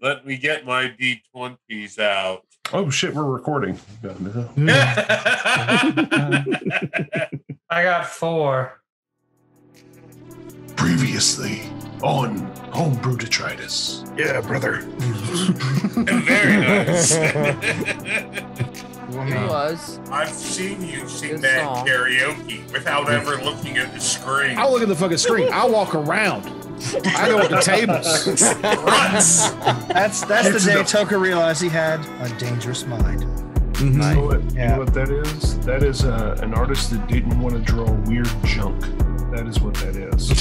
Let me get my D20s out. Oh shit, we're recording. I got 4. Previously on Homebrew Detritus. Yeah, brother. Very nice. It was. I've seen you sing Good that song. karaoke without ever looking at the screen. I'll look at the fucking screen. I'll walk around. I go at the tables. Runs. That's the day Toka realized he had a dangerous mind. You know what, you Yeah. know what that is? That is an artist that didn't want to draw weird junk. That is what that is.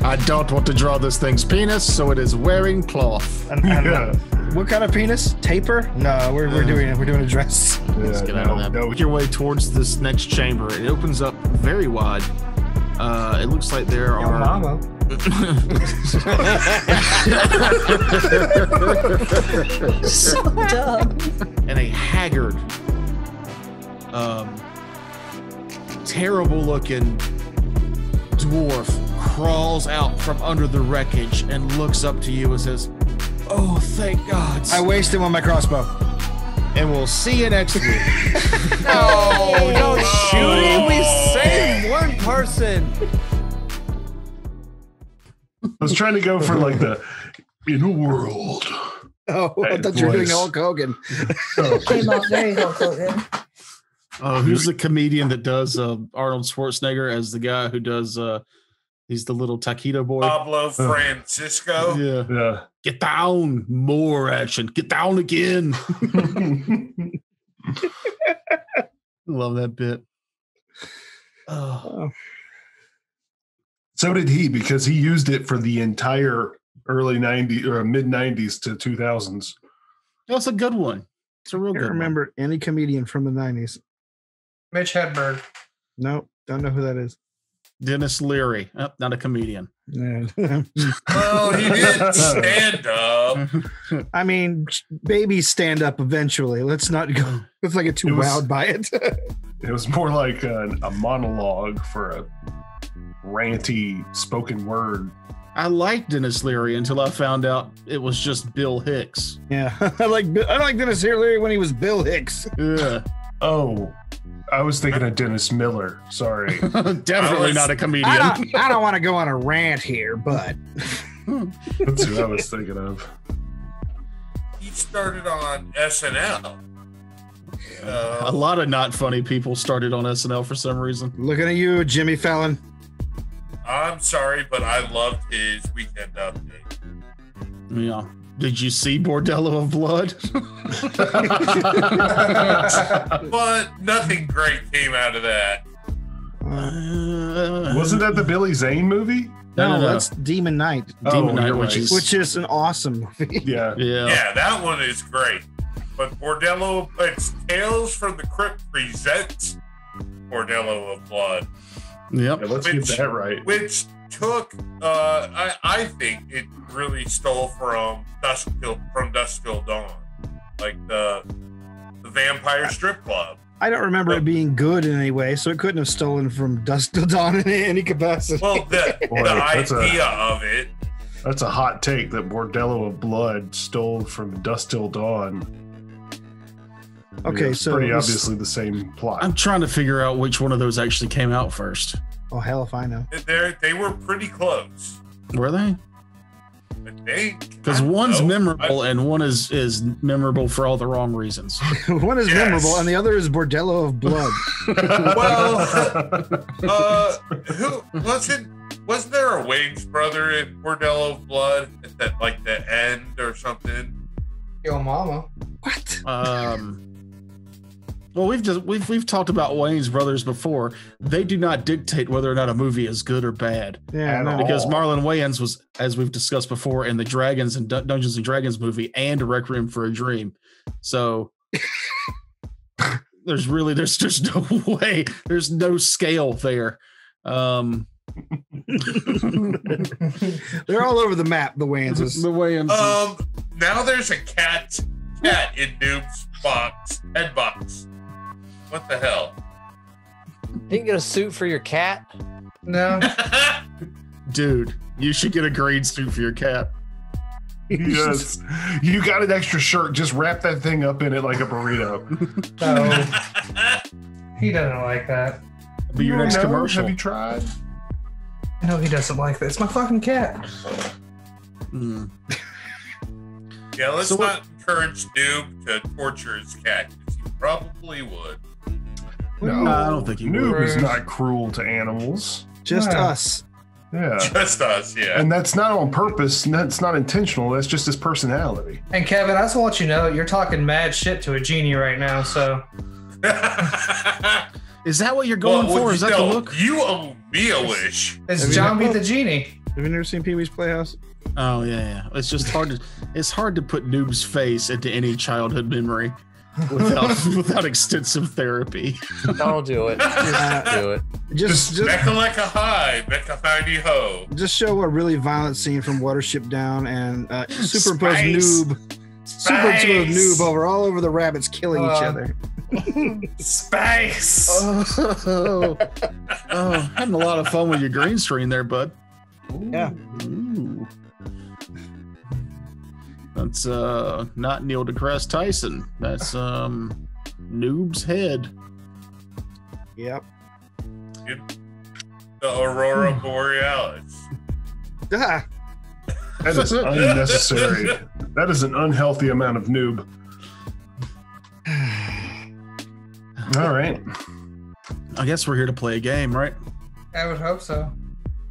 I don't want to draw this thing's penis, so it is wearing cloth. Yeah. What kind of penis? Taper? No, we're doing it. We're doing a dress. Let's get out of that. Make your way towards this next chamber. It opens up very wide. It looks like there are. Mama. So dumb. And a haggard, terrible looking dwarf crawls out from under the wreckage and looks up to you and says, "Oh, thank God." I wasted one on my crossbow. And we'll see you next week. No, don't shoot him. We saved one person. I was trying to go for like the in a world. Oh, I thought you were doing voice. Hulk Hogan. Came out very Hulk Hogan. Who's the comedian that does Arnold Schwarzenegger as the guy who does he's the little taquito boy? Pablo Francisco. Yeah. Yeah. Get down, more action. Get down again. Love that bit. Oh. So did he, because he used it for the entire early 90s or mid 90s to 2000s. That's a good one. It's a real I good can't remember any comedian from the 90s. Mitch Hedberg. Nope, don't know who that is. one. Dennis Leary. Oh, not a comedian. Yeah. Well, he did stand up. I mean, babies stand up eventually. Let's not go. Let's not get too It was- wowed by it. It was more like a monologue for a ranty spoken word. I liked Dennis Leary until I found out it was just Bill Hicks. Yeah, I like Dennis Leary when he was Bill Hicks. Yeah. Oh, I was thinking of Dennis Miller. Sorry. Definitely not a comedian. I don't want to go on a rant here, but That's who I was thinking of. He started on SNL. A lot of not funny people started on SNL for some reason. looking at you, Jimmy Fallon. I'm sorry, but I loved his Weekend Update. Yeah. Did you see Bordello of Blood? But nothing great came out of that. Wasn't that the Billy Zane movie? No, no. that's Demon Knight, Demon Knight, you're which right. is which is an awesome movie. Yeah. yeah. Yeah, that one is great. But Bordello, it's Tales from the Crypt presents Bordello of Blood, Yep. Yeah, let's get that right. which took, I think it really stole from Dusk Till Dawn, like the Vampire Strip Club. I don't remember it being good in any way, so it couldn't have stolen from Dusk Till Dawn in any capacity. Well, the that's idea of it. That's a hot take that Bordello of Blood stole from Dusk Till Dawn. Okay, It's so pretty it was- obviously the same plot. I'm trying to figure out which one of those actually came out first. Oh hell if I know. They were pretty close. Were they? I think. Because I don't one's know. memorable and one is memorable for all the wrong reasons. One is Yes. memorable, and the other is Bordello of Blood. Well, who wasn't there a Wayne's brother in Bordello of Blood at that, like the end or something? Yo, mama. What? Well, we've talked about Wayne's brothers before. They do not dictate whether or not a movie is good or bad. Yeah, At no. all. Because Marlon Wayans was, as we've discussed before, in the Dragons and Dungeons and Dragons movie and Requiem for a Dream. So there's just no way. There's no scale there. They're all over the map, the Wanses. The Wayans. Now there's a cat in Noobs' head box. What the hell? Didn't get a suit for your cat? No. Dude, you should get a green suit for your cat. Yes. You got an extra shirt. Just wrap that thing up in it like a burrito. No, he doesn't like that. Be your next commercial. Have you tried? No, he doesn't like that. It's my fucking cat. Mm. Yeah, let's So not encourage Noob to torture his cat, because he probably would. No, I don't think he would. Noob is not cruel to animals. Just Yeah. us. Yeah. Just us, yeah. And that's not on purpose. And that's not intentional. That's just his personality. And Kevin, I just want you to know you're talking mad shit to a genie right now. So Is that what you're going for? Is that the no, look? you owe me a wish. it's John beat the genie. Have you never seen Pee Wee's Playhouse? Oh yeah. It's just hard to. It's hard to put Noob's face into any childhood memory without extensive therapy. Don't do it. Just do it. Just Becca like a high, Becca findy ho. just show a really violent scene from Watership Down and superimpose Spice. superimpose Noob all over the rabbits killing each other. Space. Oh, having a lot of fun with your green screen there, bud. Yeah. Ooh. That's not Neil deGrasse Tyson. That's Noob's head. Yep. The Aurora Borealis. Ah, That is unnecessary. That is an unhealthy amount of Noob. All right. I guess we're here to play a game, right? I would hope so.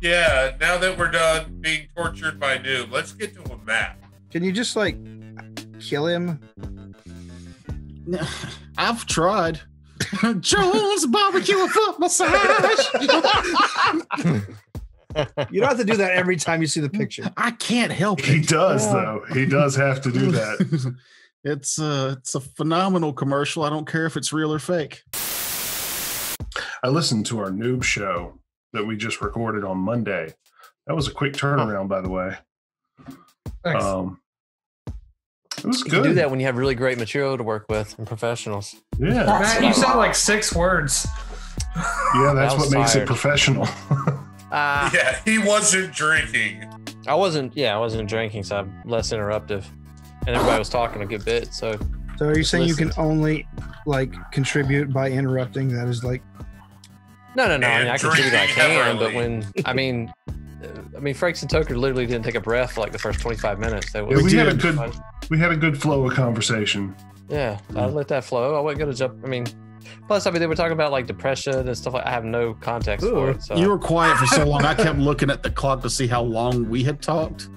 Yeah, now that we're done being tortured by Noob, let's get to a map. can you just like kill him? I've tried. Jones barbecue and foot massage. You don't have to do that every time you see the picture. I can't help He it. does, though. He does have to do that. It's a phenomenal commercial. I don't care if it's real or fake. I listened to our Noob show that we just recorded on Monday. That was a quick turnaround, by the way. Thanks. It was You good. can do that when you have really great material to work with and professionals. Yeah. Matt, you said like 6 words. Yeah, that's I what was makes it tired. professional. Yeah, he wasn't drinking. I wasn't drinking, so I'm less interruptive. And everybody was talking a good bit, so So are you saying you can Listen. only like contribute by interrupting? That is like no. I mean, And I contribute. I drinking can, but heavily. I mean, Frakes and Toker literally didn't take a breath for like the first 25 minutes. They Yeah, we had a did. good flow of conversation. Yeah, I let that flow. I wasn't gonna jump. I mean, plus, they were talking about like depression and stuff like. I have no context for it. So You were quiet for so long. I kept looking at the clock to see how long we had talked.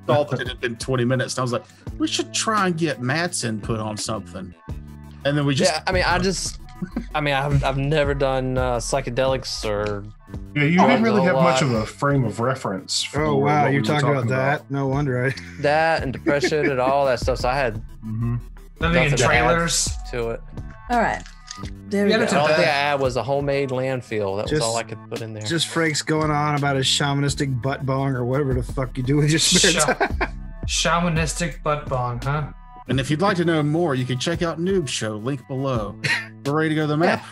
Thought that it had been 20 minutes. And I was like, we should try and get Matt's input on something. And then we just. yeah, I've never done psychedelics or Yeah, you Oh, didn't really no, have much of a frame of reference. For oh wow, what you're we were talking about that. No wonder. that and depression and all that stuff. So I had Mhm. Living in nothing to add trailers. to it. All right. There we Yeah, go. that's The only bad. thing I had was a homemade landfill. That was Just- all I could put in there. Just Frakes going on about his shamanistic butt bong or whatever the fuck you do with your spare time. Shamanistic butt bong, huh? And if you'd like to know more, you can check out Noob's show, link below. We're ready to go to the map?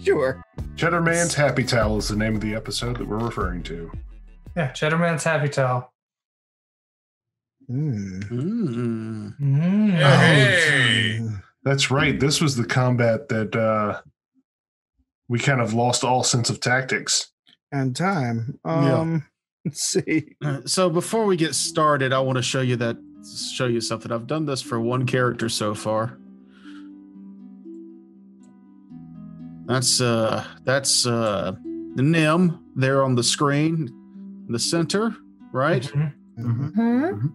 Sure. Cheddar Man's Happy Towel is the name of the episode that we're referring to. Yeah, Cheddar Man's Happy Towel. Mm. Hey. That's right. This was the combat that we kind of lost all sense of tactics. And time. Let's see. So before we get started, I want to show you something. I've done this for one character so far. That's the Nim there on the screen, in the center, right? Mhm. Hmm?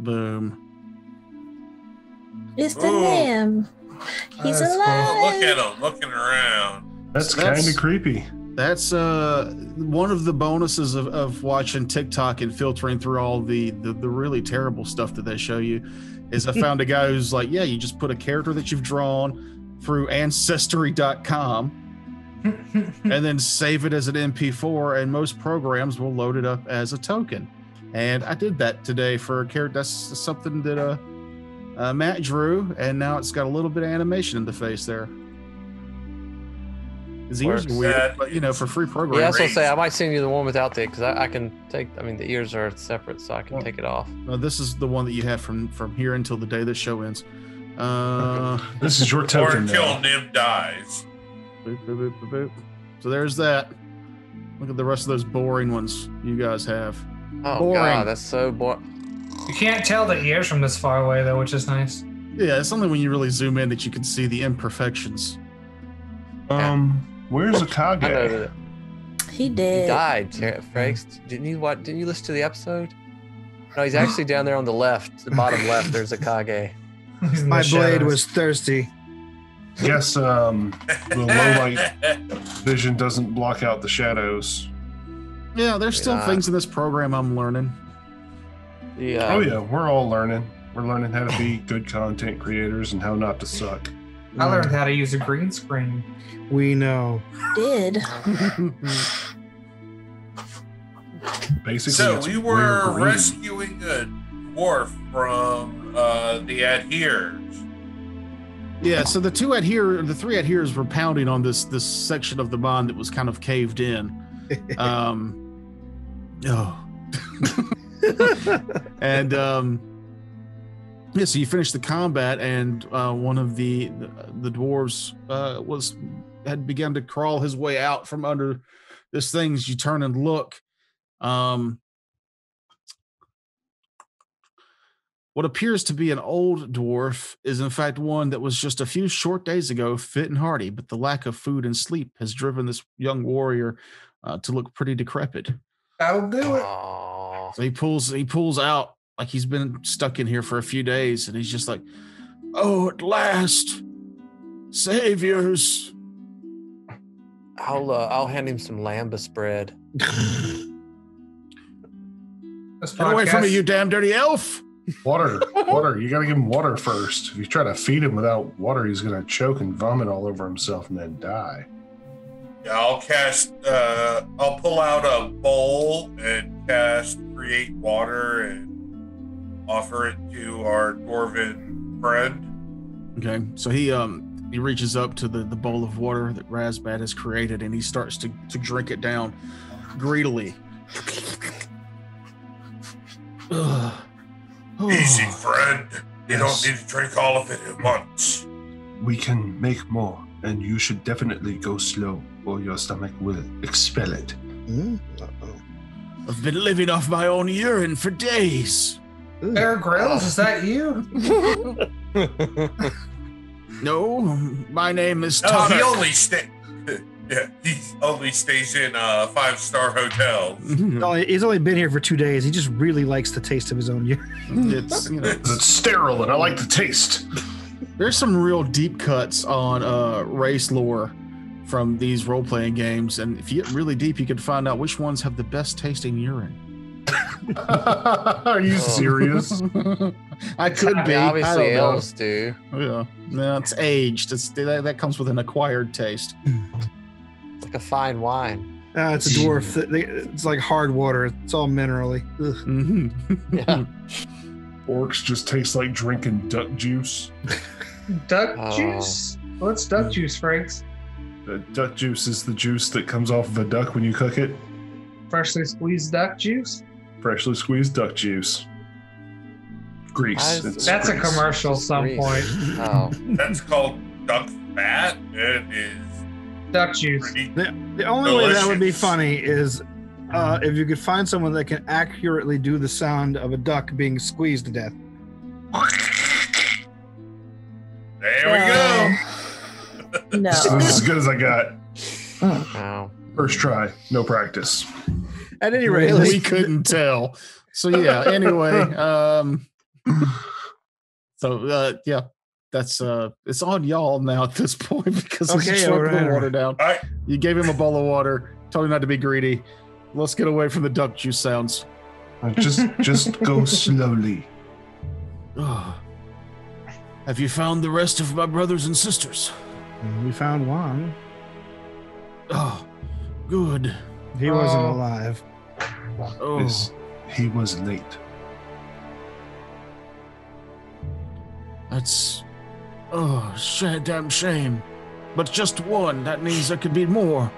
Boom. It's the Ooh. Nim. He's That's cool. alive. Look at him looking around. That's So that's- kind of creepy. That's one of the bonuses of watching TikTok and filtering through all the really terrible stuff that they show you. Is I found a guy who's like, yeah, you just put a character that you've drawn through Ancestry.com and then save it as an MP4, and most programs will load it up as a token. And I did that today for a character. That's something that Matt drew, and now it's got a little bit of animation in the face there. His ears are Works. weird, but you know, for free programming. Yeah, that's what I Great. say. I might send you the one without the, because I can take. I mean, the ears are separate, so I can take it off. No, this is the one that you have from here until the day this show ends. This is your Or token until now. Nim dies. Boop, boop, boop, boop, boop. So there's that. Look at the rest of those boring ones you guys have. Oh Boring. god, that's so boring. You can't tell the ears from this far away though, which is nice. Yeah, it's only when you really zoom in that you can see the imperfections. Where's I know Akage? that He he did. died. Frakes, didn't you? What? Didn't you listen to the episode? No, he's actually down there on the left, the bottom left. There's Akage. He's in My the blade shadows. was thirsty. Guess the low light vision doesn't block out the shadows. Yeah, there's still Yeah. things in this program I'm learning. Yeah. Oh yeah, we're all learning. We're learning how to be good content creators and how not to suck. I learned how to use a green screen. We know. Did. Basically, So it's we we're were green. rescuing a dwarf from the adheres. Yeah, so the three adherers were pounding on this section of the bond that was kind of caved in. And yeah, so you finished the combat, and one of the dwarves had begun to crawl his way out from under this thing. As you turn and look, what appears to be an old dwarf is in fact one that was just a few short days ago fit and hearty, but the lack of food and sleep has driven this young warrior to look pretty decrepit. That'll do it. Aw. So he pulls out like he's been stuck in here for a few days, and he's just like, "Oh, at last, saviors!" I'll hand him some lambus bread. This Get away from me, podcast- you damn dirty elf! Water. You gotta give him water first. If you try to feed him without water, he's gonna choke and vomit all over himself and then die. Yeah, I'll pull out a bowl and cast create water and offer it to our dwarven friend. Okay, so he reaches up to the bowl of water that Razbat has created, and he starts to drink it down greedily. Ugh. Oh. Easy, friend. You Yes. don't need to drink all of it at once. We can make more, and you should definitely go slow, or your stomach will expel it. I've been living off my own urine for days. Bear Grylls, is that you? No, my name is No, Tonic. he only stays in 5-star hotels. No, he's only been here for 2 days. He just really likes the taste of his own urine. It's, you know, It's sterile, and I like the taste. there's some real deep cuts on race lore from these role-playing games, and if you get really deep, you can find out which ones have the best tasting urine. Are you serious? I could be. I Obviously, don't know. elves do. Yeah, no, it's aged. That comes with an acquired taste. It's like a fine wine. It's a dwarf. It's like hard water. It's all minerally. Ugh. Mhm. Yeah. Orcs just taste like drinking duck juice. Duck Oh. juice? What's duck juice, Franks? Duck juice is the juice that comes off of a duck when you cook it. Freshly squeezed duck juice? Freshly squeezed duck juice. Grease. It's That's a grease. commercial some Grease. point. Oh. That's called duck fat. It is Duck juice. pretty. The only way that would be Delicious. funny is if you could find someone that can accurately do the sound of a duck being squeezed to death. There we go. No. This is as good as I got. Wow. First try, no practice. At any rate, we let's- couldn't tell. So yeah. Anyway, yeah, that's it's on y'all now at this point because Okay, he's chugging the alright. water down. All right. You gave him a bowl of water. Told him not to be greedy. Let's get away from the duck juice sounds. Just go slowly. Oh. Have you found the rest of my brothers and sisters? we found one. Oh, good. He wasn't Oh. alive. Oh, He was late. that's damn shame. but just one. That means there could be more.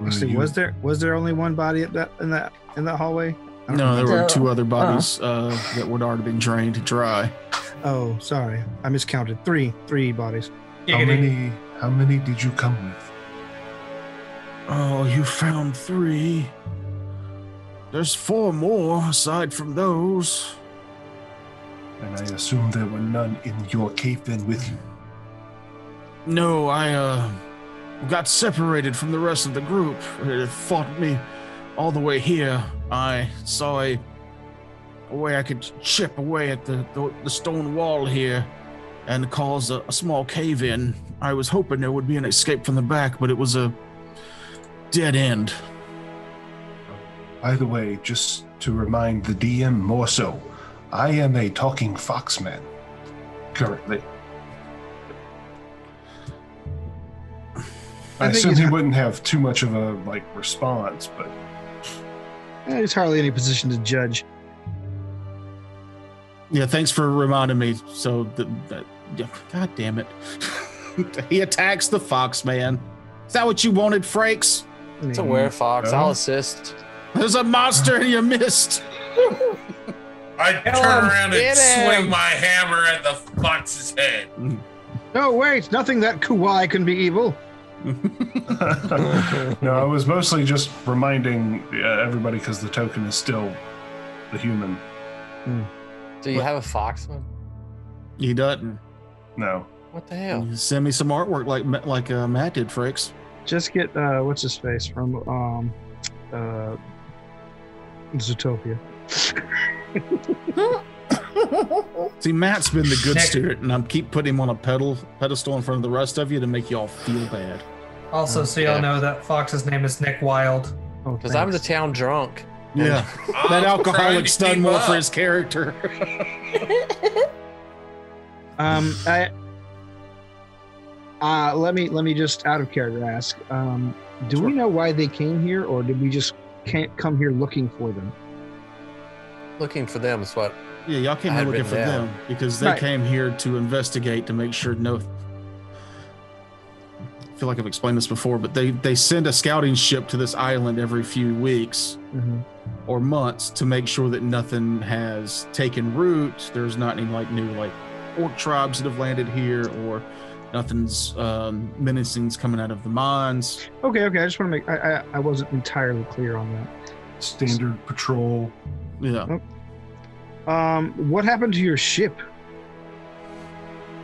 Actually, was there only one body in that hallway? I don't No, there remember. were two other bodies that would already been drained dry. Oh, sorry, I miscounted. Three bodies. How many did you come with? Oh, you found 3. There's 4 more aside from those. And I assume there were none in your cave then with you. No, I got separated from the rest of the group. It fought me all the way here. I saw a way I could chip away at the stone wall here and cause a small cave-in. I was hoping there would be an escape from the back, but it was a dead end. By the way, just to remind the DM more so, I am a talking foxman currently. I assume he wouldn't have too much of a response, but There's hardly any position to judge. Yeah, thanks for reminding me. So, God damn it. He attacks the fox man. Is that what you wanted, Frakes? It's a werefox. I'll assist. There's a monster in your mist. I turn around and swing my hammer at the fox's head. No, wait, nothing that kawaii can be evil. no, I was mostly just reminding everybody because the token is still the human. Do you have a fox one? He doesn't. No. What the hell? You send me some artwork like Matt did, Frakes. Just get what's his face from Zootopia. See, Matt's been the good student, and I'm keep putting him on a pedestal in front of the rest of you to make y'all feel bad. Also, so y'all know that Fox's name is Nick Wild. Because I'm the town drunk. Yeah, that alcoholic's done more for his character. Let me just out of character ask. Do we know why they came here, or did we just can't come here looking for them? Looking for them is what. Yeah, y'all came here looking for them because they came here to investigate to make sure I feel like I've explained this before, but they send a scouting ship to this island every few weeks or months to make sure that nothing has taken root. There's not any new orc tribes that have landed here, or nothing's menacing's coming out of the mines. Okay. I just want to make I wasn't entirely clear on that. Standard patrol. Yeah. What happened to your ship?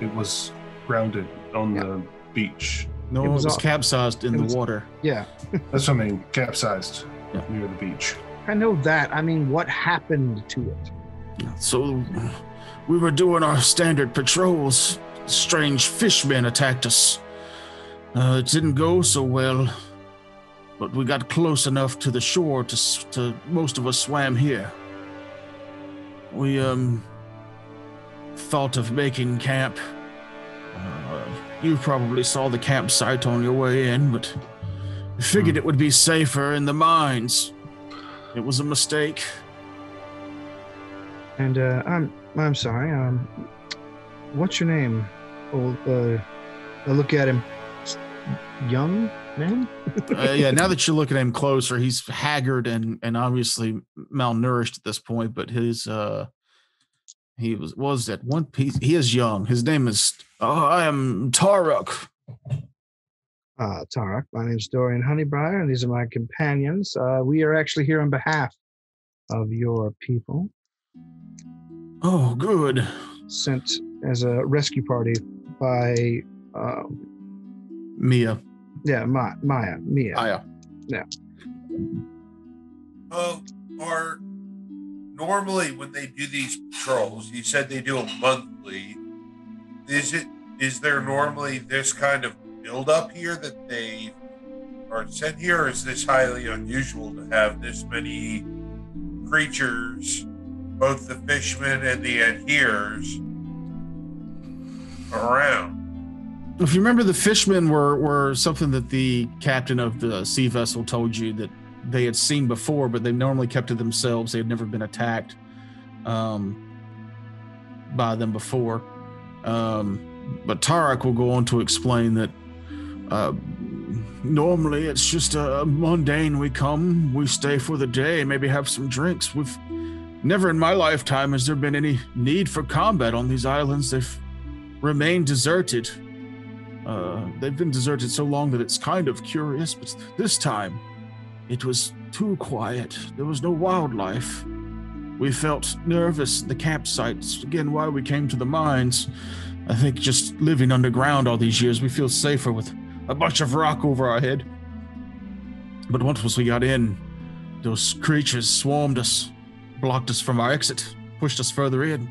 It was grounded on the beach. No, it was capsized in the water. Yeah. That's what I mean, capsized near the beach. I know that. I mean, what happened to it? So we were doing our standard patrols. Strange fishmen attacked us. It didn't go so well, but we got close enough to the shore to most of us swam here. We thought of making camp. You probably saw the campsite on your way in, but I figured it would be safer in the mines. It was a mistake. And I'm sorry. What's your name? I look at him. Young man? Yeah, now that you look at him closer, he's haggard and obviously malnourished at this point, but his he was at one piece. He is young. His name is I am Taruk. Taruk. My name's Dorian Honeybriar, and these are my companions. We are actually here on behalf of your people. Oh, good. Sent as a rescue party by Mia. Yeah, Mia. Aya. Yeah. Are normally when they do these patrols, you said they do them monthly. Is there normally this kind of build up here that they are sent here, or is this highly unusual to have this many creatures, both the fishmen and the adheres, around? If you remember, the fishmen were something that the captain of the sea vessel told you that they had seen before, but they normally kept to themselves. They had never been attacked by them before. But Tarek will go on to explain that Normally, it's just a mundane. We come, we stay for the day, maybe have some drinks. We've never in my lifetime has there been any need for combat on these islands. They've remained deserted. They've been deserted so long that it's kind of curious, but this time it was too quiet. There was no wildlife. We felt nervous at the campsites. Again, why we came to the mines. I think just living underground all these years, we feel safer with a bunch of rock over our head. But once we got in, those creatures swarmed us, blocked us from our exit, pushed us further in.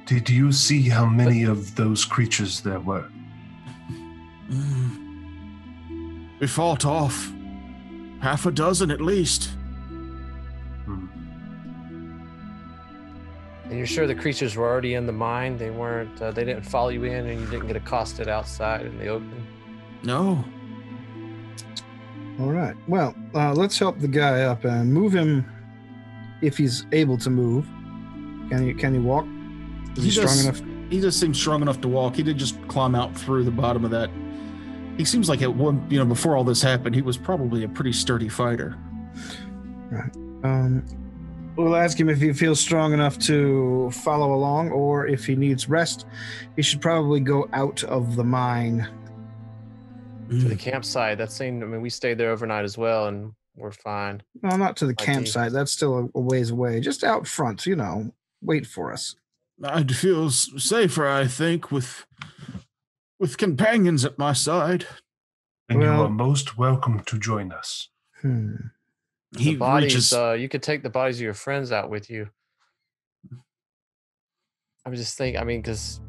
Did you see how many of those creatures there were? We fought off half a dozen at least. And you're sure the creatures were already in the mine? They weren't. They didn't follow you in, and you didn't get accosted outside in the open. No. All right. Well, let's help the guy up and move him if he's able to move. Can he walk? Is he strong enough? He just seems strong enough to walk. He did just climb out through the bottom of that. He seems like before all this happened, he was probably a pretty sturdy fighter. Right. We'll ask him if he feels strong enough to follow along, or if he needs rest, he should probably go out of the mine. To the campsite. We stayed there overnight as well, and we're fine. No, not to the Like campsite. That's still a ways away. Just out front, wait for us. I'd feel safer, I think, with companions at my side. And you are most welcome to join us. He bodies, you could take the bodies of your friends out with you. I was just thinking, because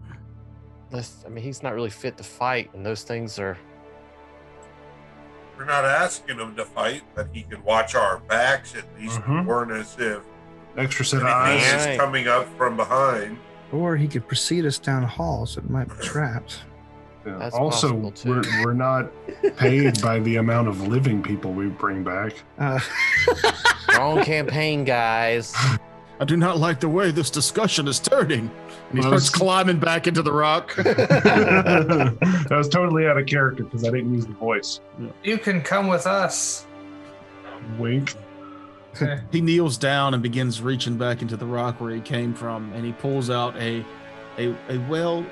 he's not really fit to fight, and those things are. We're not asking him to fight, but he could watch our backs at least, warn us if extra set of anything eyes is coming up from behind. Or he could precede us down a hall, so it might be trapped. That's also, possible, too. we're not paid by the amount of living people we bring back. Wrong campaign, guys. I do not like the way this discussion is turning. And he starts climbing back into the rock. That was totally out of character because I didn't use the voice. You can come with us. Wink. He kneels down and begins reaching back into the rock where he came from, and he pulls out a well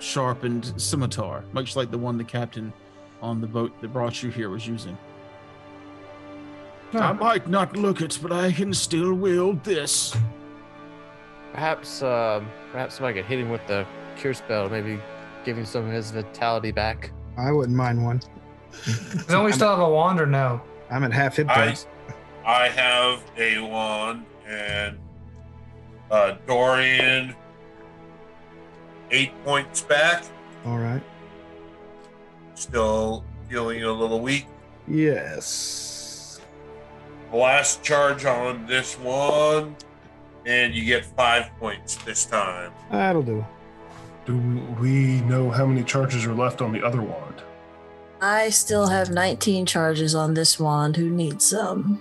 sharpened scimitar, much like the one the captain on the boat that brought you here was using. I might not look it, but I can still wield this. Perhaps somebody could hit him with the cure spell, maybe give him some of his vitality back. I wouldn't mind one. Don't we still have a wand or no? I'm at half hit points. I have a wand, and Dorian 8 points back. All right. Still feeling a little weak. Yes. Last charge on this one, and you get 5 points this time. That'll do. Do we know how many charges are left on the other wand? I still have 19 charges on this wand. Who needs some?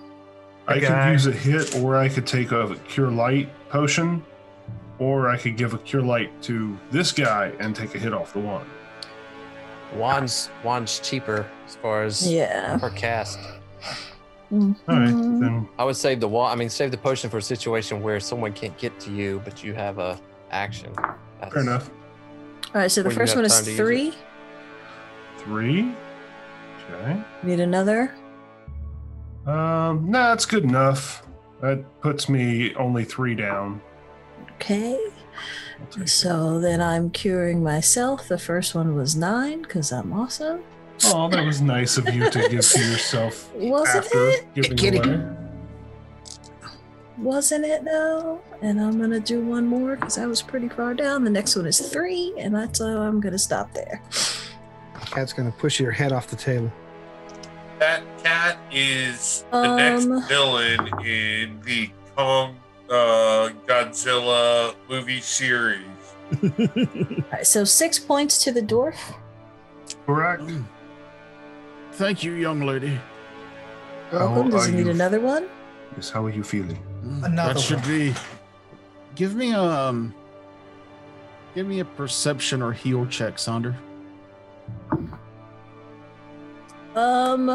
I could use a hit, or I could take a Cure Light potion, or I could give a Cure Light to this guy and take a hit off the wand. Wand's cheaper as far as per cast. Mm-hmm. All right, then. I would save the wand. Save the potion for a situation where someone can't get to you, but you have a action. Fair enough. All right, so the first one is 3. 3. Okay. Need another? No, that's good enough. That puts me only 3 down. Okay. So then I'm curing myself. The first one was 9 because I'm awesome. Oh, that was nice of you to give to yourself. Wasn't after it? giving away. Wasn't it though? And I'm gonna do one more because I was pretty far down. The next one is 3, and that's how I'm gonna stop there. Cat's gonna push your head off the table. That cat is the next villain in the Kong Godzilla movie series. All right, so 6 points to the dwarf. Correct. Thank you, young lady. Welcome. Does he need another one? Yes, how are you feeling? Another that should one. be. Give me a perception or heal check, Sonder. I'm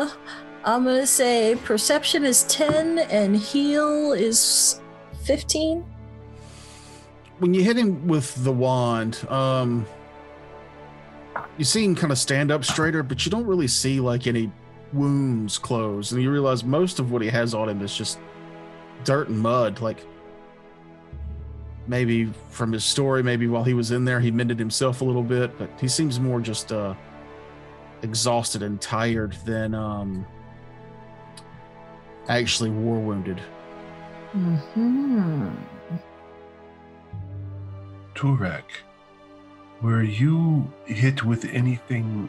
gonna say perception is 10 and heal is 15. When you hit him with the wand, you see him kind of stand up straighter, but you don't really see like any wounds close, and you realize most of what he has on him is just dirt and mud. Like maybe from his story, maybe while he was in there, he mended himself a little bit, but he seems more just exhausted and tired than actually war wounded. Mm-hmm. Turek, were you hit with anything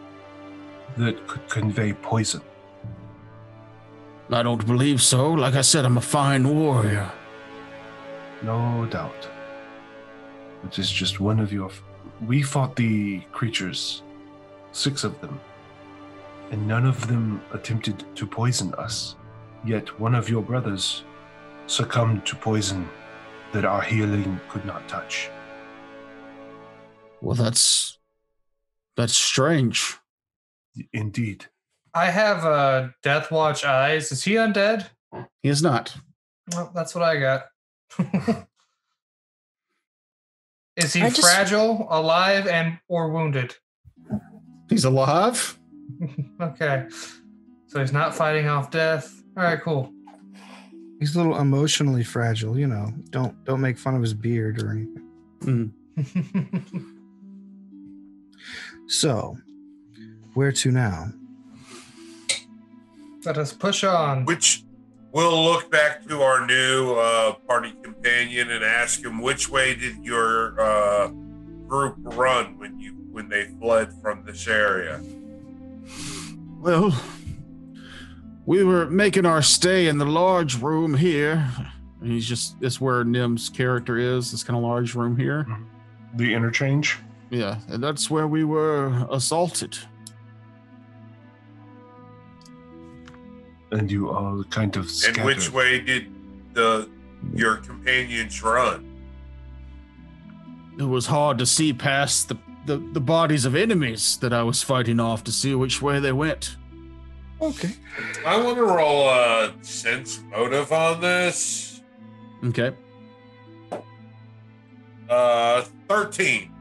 that could convey poison? I don't believe so. Like I said, I'm a fine warrior. No doubt. It is just one of your... We fought the creatures, 6 of them, and none of them attempted to poison us. Yet one of your brothers succumbed to poison that our healing could not touch. Well, that's strange. Indeed. I have Death Watch eyes. Is he undead? He is not. Well, that's what I got. Is he I just- fragile, alive, and or wounded? He's alive? Okay. So he's not fighting off death. All right, cool. He's a little emotionally fragile, you know. Don't make fun of his beard or anything. So, where to now? Let us push on. Which we'll look back to our new party companion and ask him, which way did your group run when they fled from this area? Well, we were making our stay in the large room here. That's where Nim's character is, this kind of large room here. The interchange? Yeah, and that's where we were assaulted. And you all kind of scattered. And which way did your companions run? It was hard to see past the bodies of enemies that I was fighting off to see which way they went. Okay. I want to roll a sense motive on this. Okay. 13.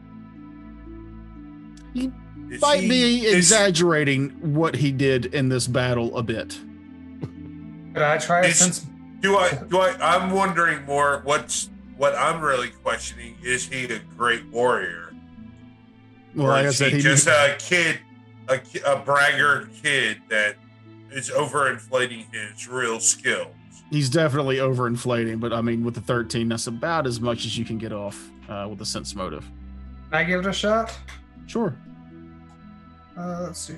He Is might he- be is- exaggerating what he did in this battle a bit. Could I try a Is- sense? I'm wondering more. What I'm really questioning, is he a great warrior? Well, Or like I is said, he just a kid, a braggart kid that is overinflating his real skills? he's definitely overinflating, but I mean, with the 13, that's about as much as you can get off with the sense motive. Can I give it a shot? Sure. Let's see.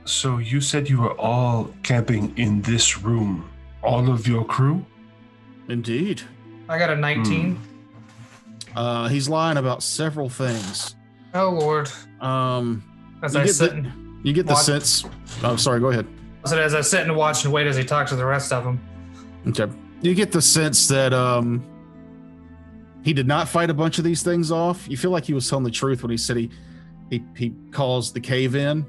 So you said you were all camping in this room, all of your crew? Indeed. I got a 19. He's lying about several things. Oh Lord. As I sit You get the watch- sense. Oh, sorry. Go ahead. as I sit and watch and wait as he talks to the rest of them. Okay. You get the sense that he did not fight a bunch of these things off. You feel like he was telling the truth when he said he caused the cave in,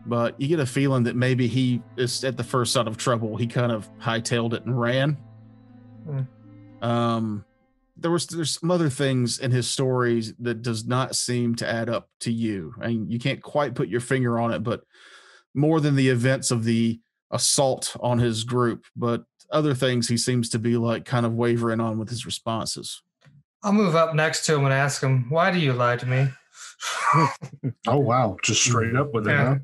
but you get a feeling that maybe he is at the first sign of trouble. He kind of hightailed it and ran. There's some other things in his stories that does not seem to add up to you. I mean, you can't quite put your finger on it, but more than the events of the assault on his group, but other things he seems to be like kind of wavering on with his responses. I'll move up next to him and ask him, "Why do you lie to me?" Oh, wow. Just straight up with Yeah. it,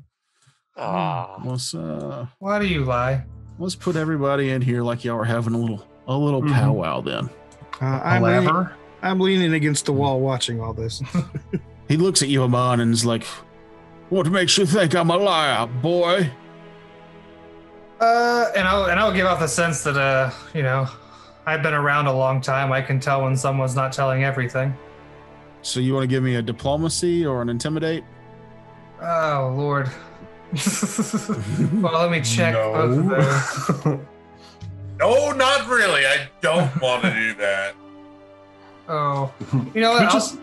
huh? Why do you lie? Let's put everybody in here like y'all are having a little powwow then. I'm leaning against the wall watching all this. He looks at you, Amon, and is like, "What makes you think I'm a liar, boy?" And I'll give off the sense that I've been around a long time. I can tell when someone's not telling everything. So you want to give me a diplomacy or an intimidate? Oh Lord. Well, let me check both of those. No, not really. I don't want to do that. Oh, you know what?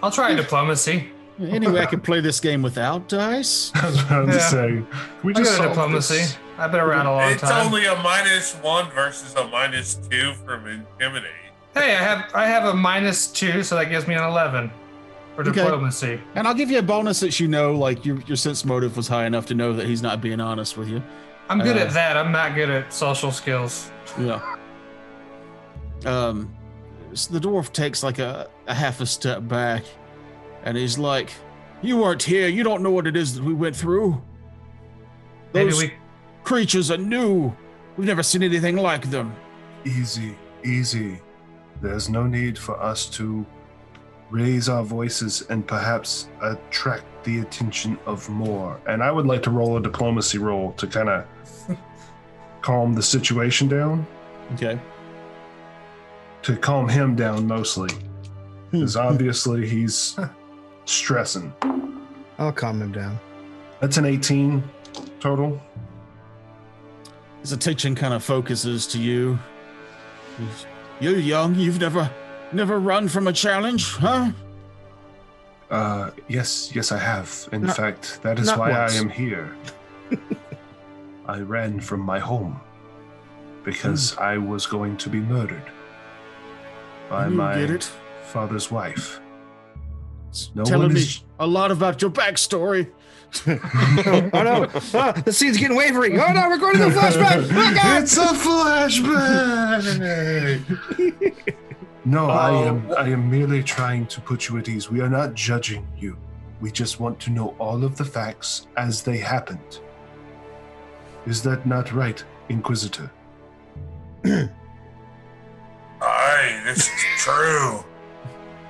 I'll try diplomacy. Anyway, I can play this game without dice. I was about to say, can we I just got solve diplomacy. this? I've been around a long It's time. only a -1 versus a -2 from intimidate. Hey, I have a -2, so that gives me an 11 for Okay. diplomacy. And I'll give you a bonus that you know, like your sense motive was high enough to know that he's not being honest with you. I'm good at that. I'm not good at social skills. Yeah. So the dwarf takes like a half a step back, and he's like, "You weren't here. You don't know what it is that we went through. Maybe Those we. creatures are new. We've never seen anything like them." Easy, easy. There's no need for us to raise our voices and perhaps attract the attention of more. And I would like to roll a diplomacy roll to kind of calm the situation down, Okay. to calm him down mostly. Because obviously he's stressing. I'll calm him down. That's an 18 total. His attention kind of focuses to you. You're young. You've never run from a challenge, huh? Yes, I have. In Not- fact, that is not why once. I am here. I ran from my home because I was going to be murdered by You my get it? father's wife. No Telling one me is. a lot about your backstory. Oh no! The scene's getting wavery. Oh no! We're going to the flashback. Oh God! It's a flashback. No, I am merely trying to put you at ease. We are not judging you. We just want to know all of the facts as they happened. Is that not right, Inquisitor? Aye, this is true.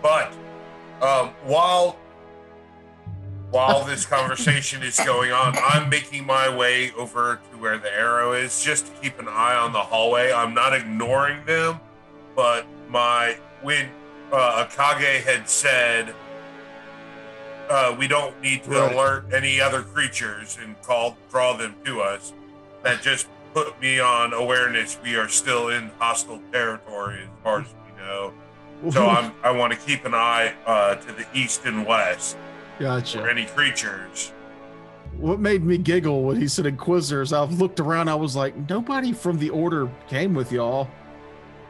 But while this conversation is going on, I'm making my way over to where the arrow is, just to keep an eye on the hallway. I'm not ignoring them, but when Akage had said we don't need to alert any other creatures and draw them to us, that just put me on awareness. We are still in hostile territory as far as we know. So I want to keep an eye to the east and west for Gotcha. any creatures. What made me giggle when he said Inquisitors, I looked around, I was like, nobody from the Order came with y'all,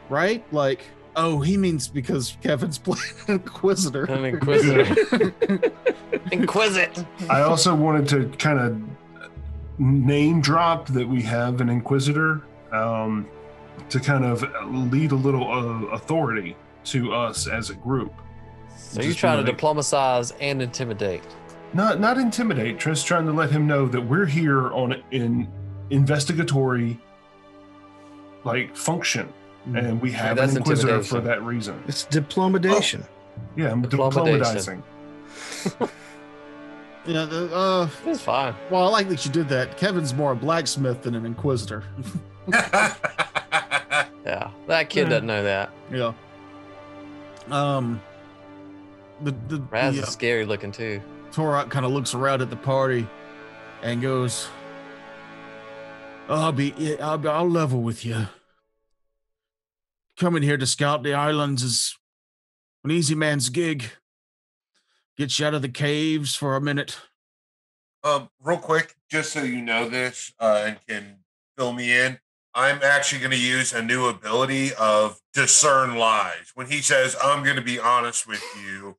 right? Like, oh, he means because Kevin's playing an Inquisitor. An Inquisitor. Inquisit. I also wanted to kind of name drop that we have an Inquisitor to kind of lead a little authority to us as a group. So you Just try to like- diplomatize and intimidate. Not intimidate, just trying to let him know that we're here on an investigatory function, and we have that's an Inquisitor for intimidation. that reason. It's diplomatization. Yeah, I'm Diplomatizing. diplomatizing. Yeah, It's fine. well, I like that you did that. Kevin's more a blacksmith than an Inquisitor. Yeah, that kid doesn't know that. Yeah. Raz is scary looking too. Torok kind of looks around at the party and goes, I'll level with you. Coming here to scout the islands is an easy man's gig. Get you out of the caves for a minute. Real quick, just so you know this and can fill me in, I'm actually going to use a new ability of discern lies. When he says, I'm going to be honest with you,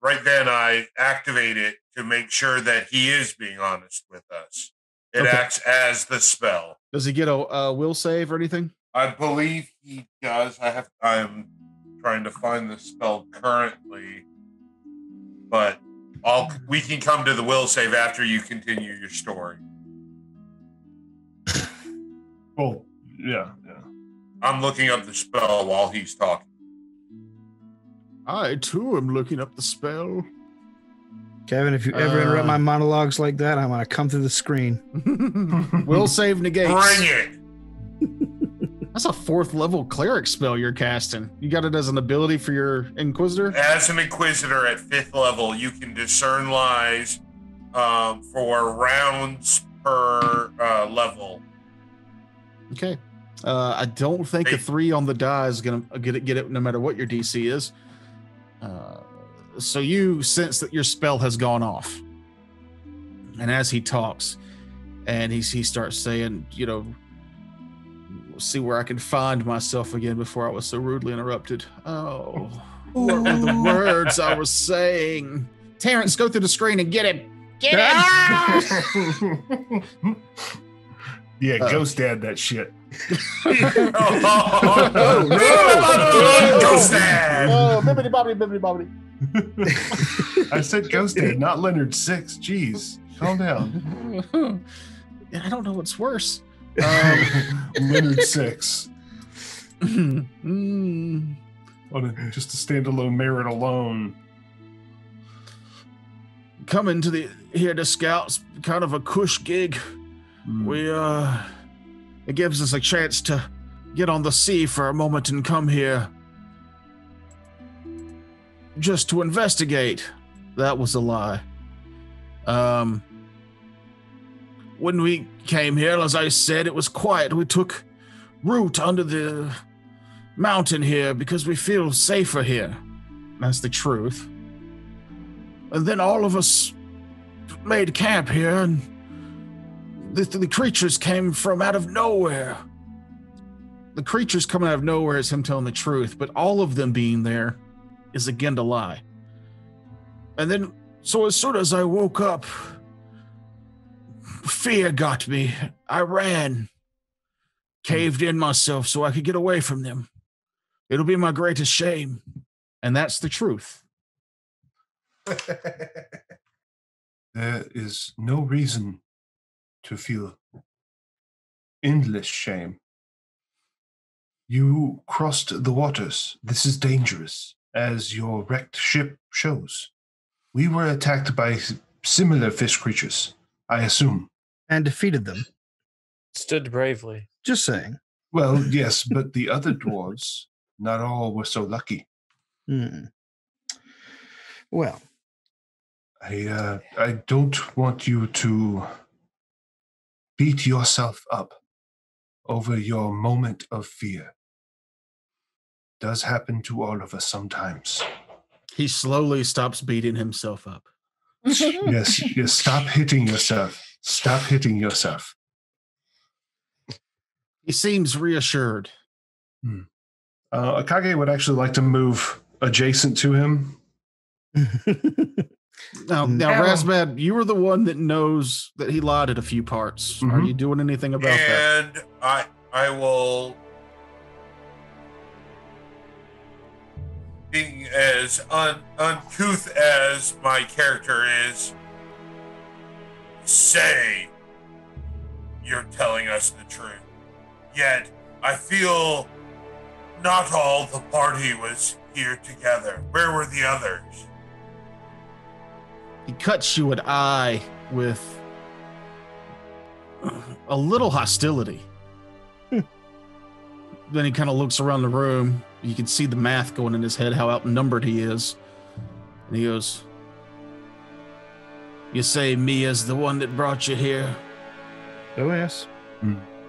right then I activate it to make sure that he is being honest with us. It Okay. acts as the spell. Does he get a will save or anything? I believe he does. I'm trying to find the spell currently, but we can come to the will save after you continue your story. Well, yeah. I'm looking up the spell while he's talking. I too am looking up the spell. Kevin, if you ever interrupt my monologues like that, I'm gonna come through the screen. Will save negates. Bring it! That's a 4th level cleric spell you're casting. You got it as an ability for your Inquisitor? As an Inquisitor at 5th level, you can discern lies for rounds per level. Okay. I don't think a 3 on the die is gonna get it no matter what your DC is. So you sense that your spell has gone off. And as he talks, and he starts saying, you know, see where I can find myself again before I was so rudely interrupted. Oh, what were the words I was saying? Terrence, go through the screen and get him. Get him! Yeah, Ghost Dad that shit. No! Ghost Dad! Oh, bibbidi bobbidi, bibbidi bobbidi. I said Ghost Dad, not Leonard Six. Jeez, calm down. I don't know what's worse. Leonard Six. Mm. Just a standalone merit alone. Coming to here to Scouts, kind of a cush gig. We it gives us a chance to get on the sea for a moment and come here just to investigate. That was a lie. When we came here, as I said, it was quiet. We took root under the mountain here because we feel safer here. That's the truth. And then all of us made camp here, and the creatures came from out of nowhere. The creatures coming out of nowhere is him telling the truth, but all of them being there is again to lie. And then, so as soon as I woke up, fear got me. I ran, caved in myself so I could get away from them. It'll be my greatest shame. And that's the truth. There is no reason to feel endless shame. You crossed the waters. This is dangerous, as your wrecked ship shows. We were attacked by similar fish creatures, I assume. And defeated them. Stood bravely. Just saying. Well, yes, but the other dwarves, not all were so lucky. Well, I don't want you to beat yourself up over your moment of fear. Does happen to all of us sometimes. He slowly stops beating himself up. Yes, stop hitting yourself. Stop hitting yourself. He seems reassured. Akage would actually like to move adjacent to him. Now, Razbad, you were the one that knows that he lied at a few parts. Mm-hmm. Are you doing anything about that? And I will, being as uncouth as my character is, say you're telling us the truth. Yet I feel not all the party was here together. Where were the others? He cuts you an eye with a little hostility. Then he kind of looks around the room. You can see the math going in his head, how outnumbered he is. And he goes, "You say Mia's the one that brought you here? oh yes.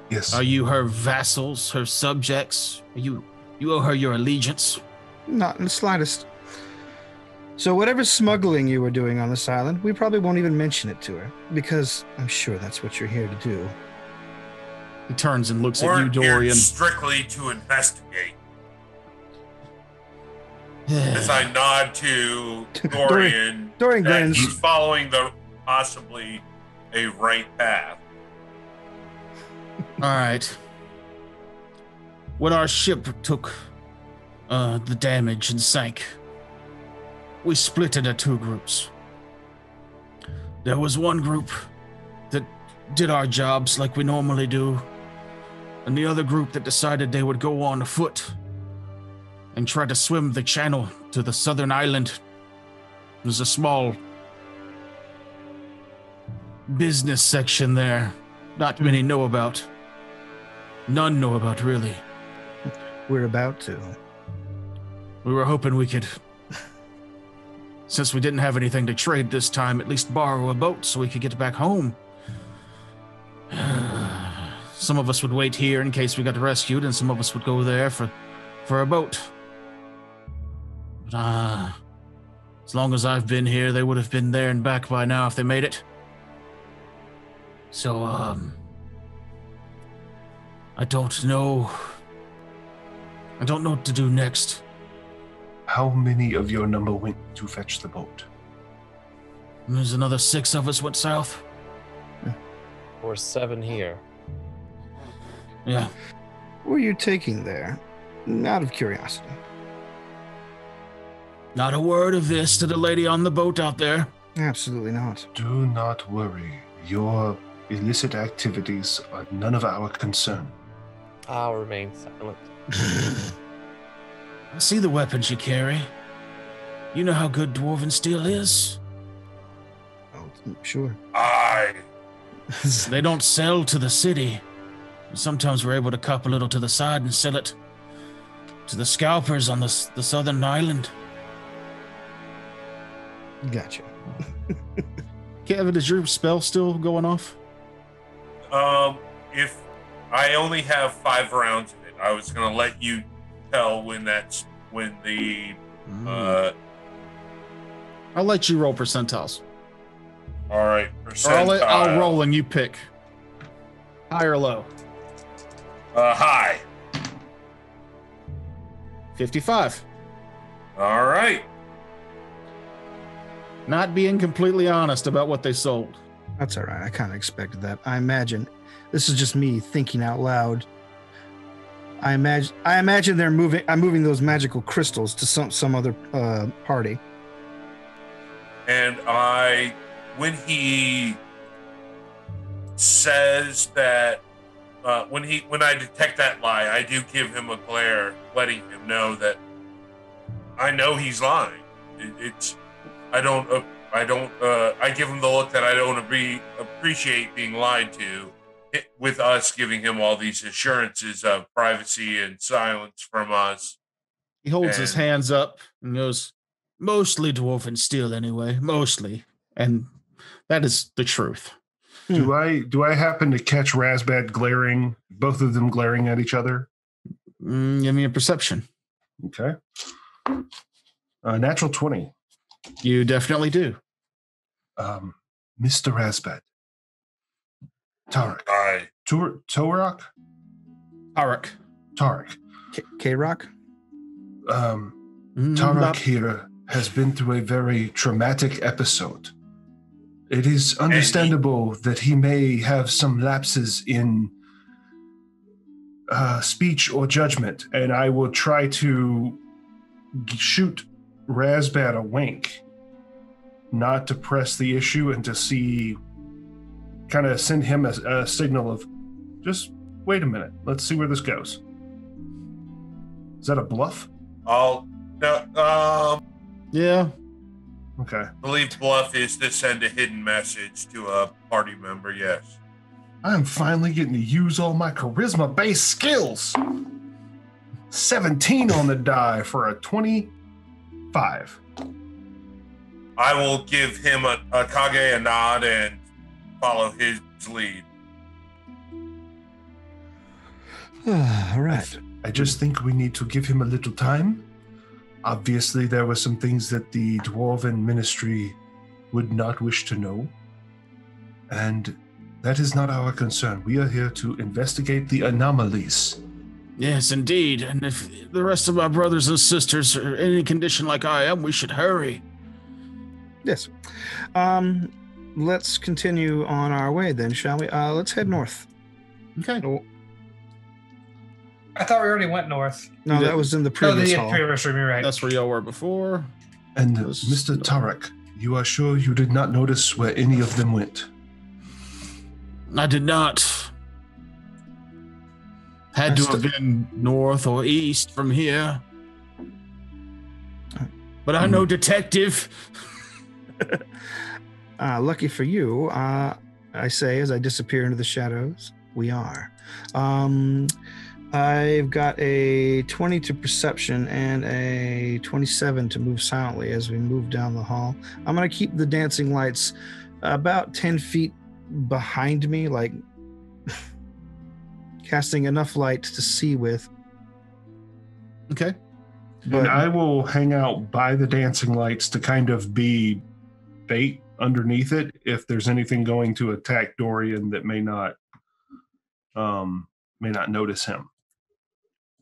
Yes. Are you her vassals, her subjects? You owe her your allegiance?" Not in the slightest. So whatever smuggling you were doing on this island, we probably won't even mention it to her, because I'm sure that's what you're here to do. He turns and looks at you, We're here Dorian. strictly to investigate. As I nod to Dorian, Dorian that grins. he's following the possibly a right path. All right. When our ship took the damage and sank, we split into two groups. There was one group that did our jobs like we normally do, and the other group that decided they would go on afoot and try to swim the channel to the southern island. There's a small business section there not many know about. None know about, really. We're about to. We were hoping we could, since we didn't have anything to trade this time, at least borrow a boat so we could get back home. Some of us would wait here in case we got rescued, and some of us would go there for a boat. But As long as I've been here, they would have been there and back by now if they made it. So, I don't know. I don't know what to do next. How many of your number went to fetch the boat? There's another 6 of us went south. We're 7 here. Yeah. Who are you taking there? Out of curiosity. Not a word of this to the lady on the boat out there. Absolutely not. Do not worry. Your illicit activities are none of our concern. I'll remain silent. I see the weapons you carry. You know how good dwarven steel is. Oh, sure. They don't sell to the city. Sometimes we're able to cup a little to the side and sell it to the scalpers on the southern island. Gotcha. Kevin, is your spell still going off? If I only have 5 rounds in it, I was gonna let you tell when the I'll let you roll percentiles. all right, Or I'll roll and you pick. High or low? High. 55. All right. Not being completely honest about what they sold. That's all right. I kind of expected that. I imagine this is just me thinking out loud. I imagine they're moving. I'm moving those magical crystals to some other party. And when he says that, when I detect that lie, I do give him a glare, letting him know that I know he's lying. I give him the look that I don't appreciate being lied to, with us giving him all these assurances of privacy and silence from us. He holds his hands up and goes, mostly dwarven steel anyway, mostly. And that is the truth. Do I happen to catch Razbad glaring, both of them glaring at each other? Give me a perception. Okay. Natural 20. You definitely do. Mr. Razbad. Tarek. Aye. Torok? Tarek. K-Rock? Tarek here has been through a very traumatic episode. It is understandable that he may have some lapses in speech or judgment, and I will try to shoot Razbad a wink, not to press the issue and to see, kind of send him a signal of, just wait a minute, let's see where this goes. Is that a bluff? Yeah. Okay. I believe bluff is to send a hidden message to a party member, yes. I'm finally getting to use all my charisma-based skills. 17 on the die for a 25. I will give him a Kage a nod and follow his lead. All right. I just think we need to give him a little time. Obviously, there were some things that the Dwarven Ministry would not wish to know. And that is not our concern. We are here to investigate the anomalies. Yes, indeed. And if the rest of my brothers and sisters are in any condition like I am, we should hurry. Yes. Let's continue on our way then, shall we? Let's head north. Okay. I thought we already went north. No, that was in the previous hall. Previous room, you're right. That's where y'all were before. And Mr. Tarek, you are sure you did not notice where any of them went? I did not. Had to have been north or east from here. But I'm no detective. Lucky for you, I say as I disappear into the shadows, we are. I've got a 20 to perception and a 27 to move silently as we move down the hall. I'm going to keep the dancing lights about 10 feet behind me, like casting enough light to see with. Okay. And I will hang out by the dancing lights to kind of be bait underneath it if there's anything going to attack Dorian that may not notice him.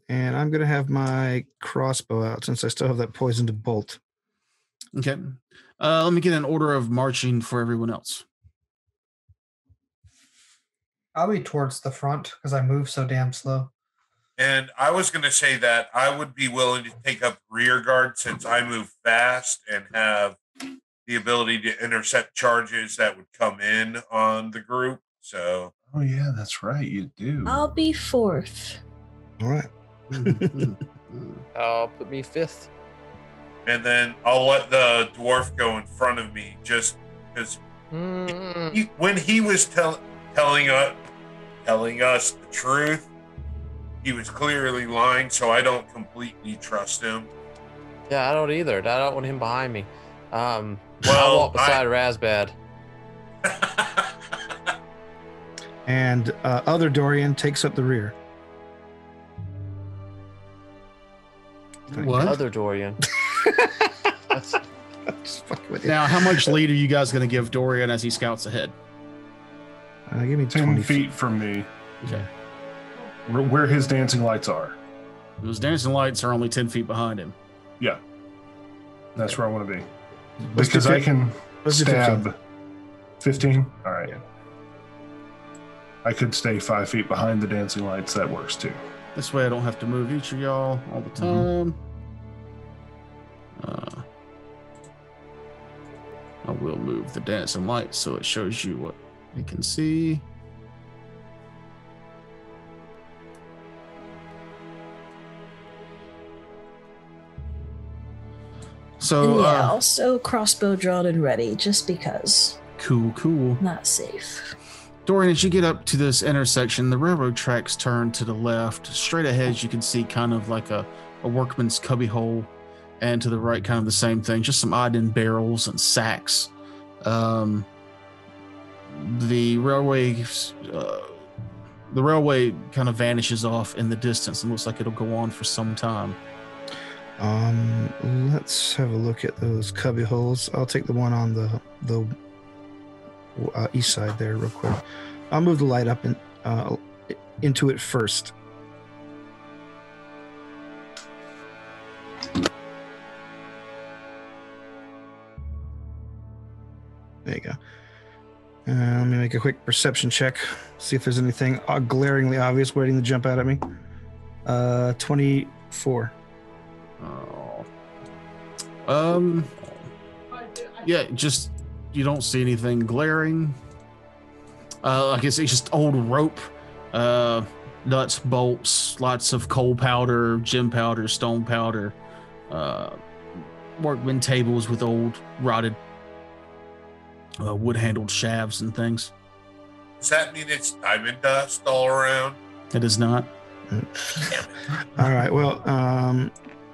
And I'm going to have my crossbow out since I still have that poisoned bolt. Okay. Let me get an order of marching for everyone else. I'll be towards the front because I move so damn slow. And I was going to say that I would be willing to take up rear guard since I move fast and have the ability to intercept charges that would come in on the group. So, oh yeah, that's right, you do. I'll be fourth. All right. Put me fifth. And then I'll let the dwarf go in front of me just because when he was telling us the truth, he was clearly lying, so I don't completely trust him. Yeah, I don't either. I don't want him behind me. I'll walk beside Razbad. And other Dorian takes up the rear. What? Other Dorian. Just fucking with you. Now, how much lead are you guys going to give Dorian as he scouts ahead? Give me 10 20 feet from me. Okay. Where his dancing lights are. Those dancing lights are only 10 feet behind him. Yeah. That's where I want to be. Let's do Because I 15. can Let's do stab 15? All right. Yeah. I could stay 5 feet behind the dancing lights. That works too. This way I don't have to move each of y'all all the time. I will move the dancing lights so it shows you what you can see. So Yeah, also crossbow drawn and ready, just because. Cool. Not safe. Dorian, as you get up to this intersection, the railroad tracks turn to the left. Straight ahead, you can see kind of like a workman's cubbyhole, and to the right, kind of the same thing, just some odd-end barrels and sacks. The railway kind of vanishes off in the distance and looks like it'll go on for some time. Let's have a look at those cubby holes. I'll take the one on the east side there real quick. I'll move the light up into it first. There you go. Let me make a quick perception check. See if there's anything glaringly obvious waiting to jump out at me. 24. Yeah, just you don't see anything glaring. I guess it's just old rope, nuts, bolts, lots of coal powder, gem powder, stone powder, workman tables with old rotted wood-handled shafts and things. Does that mean it's diamond dust all around? It is not. All right. Well,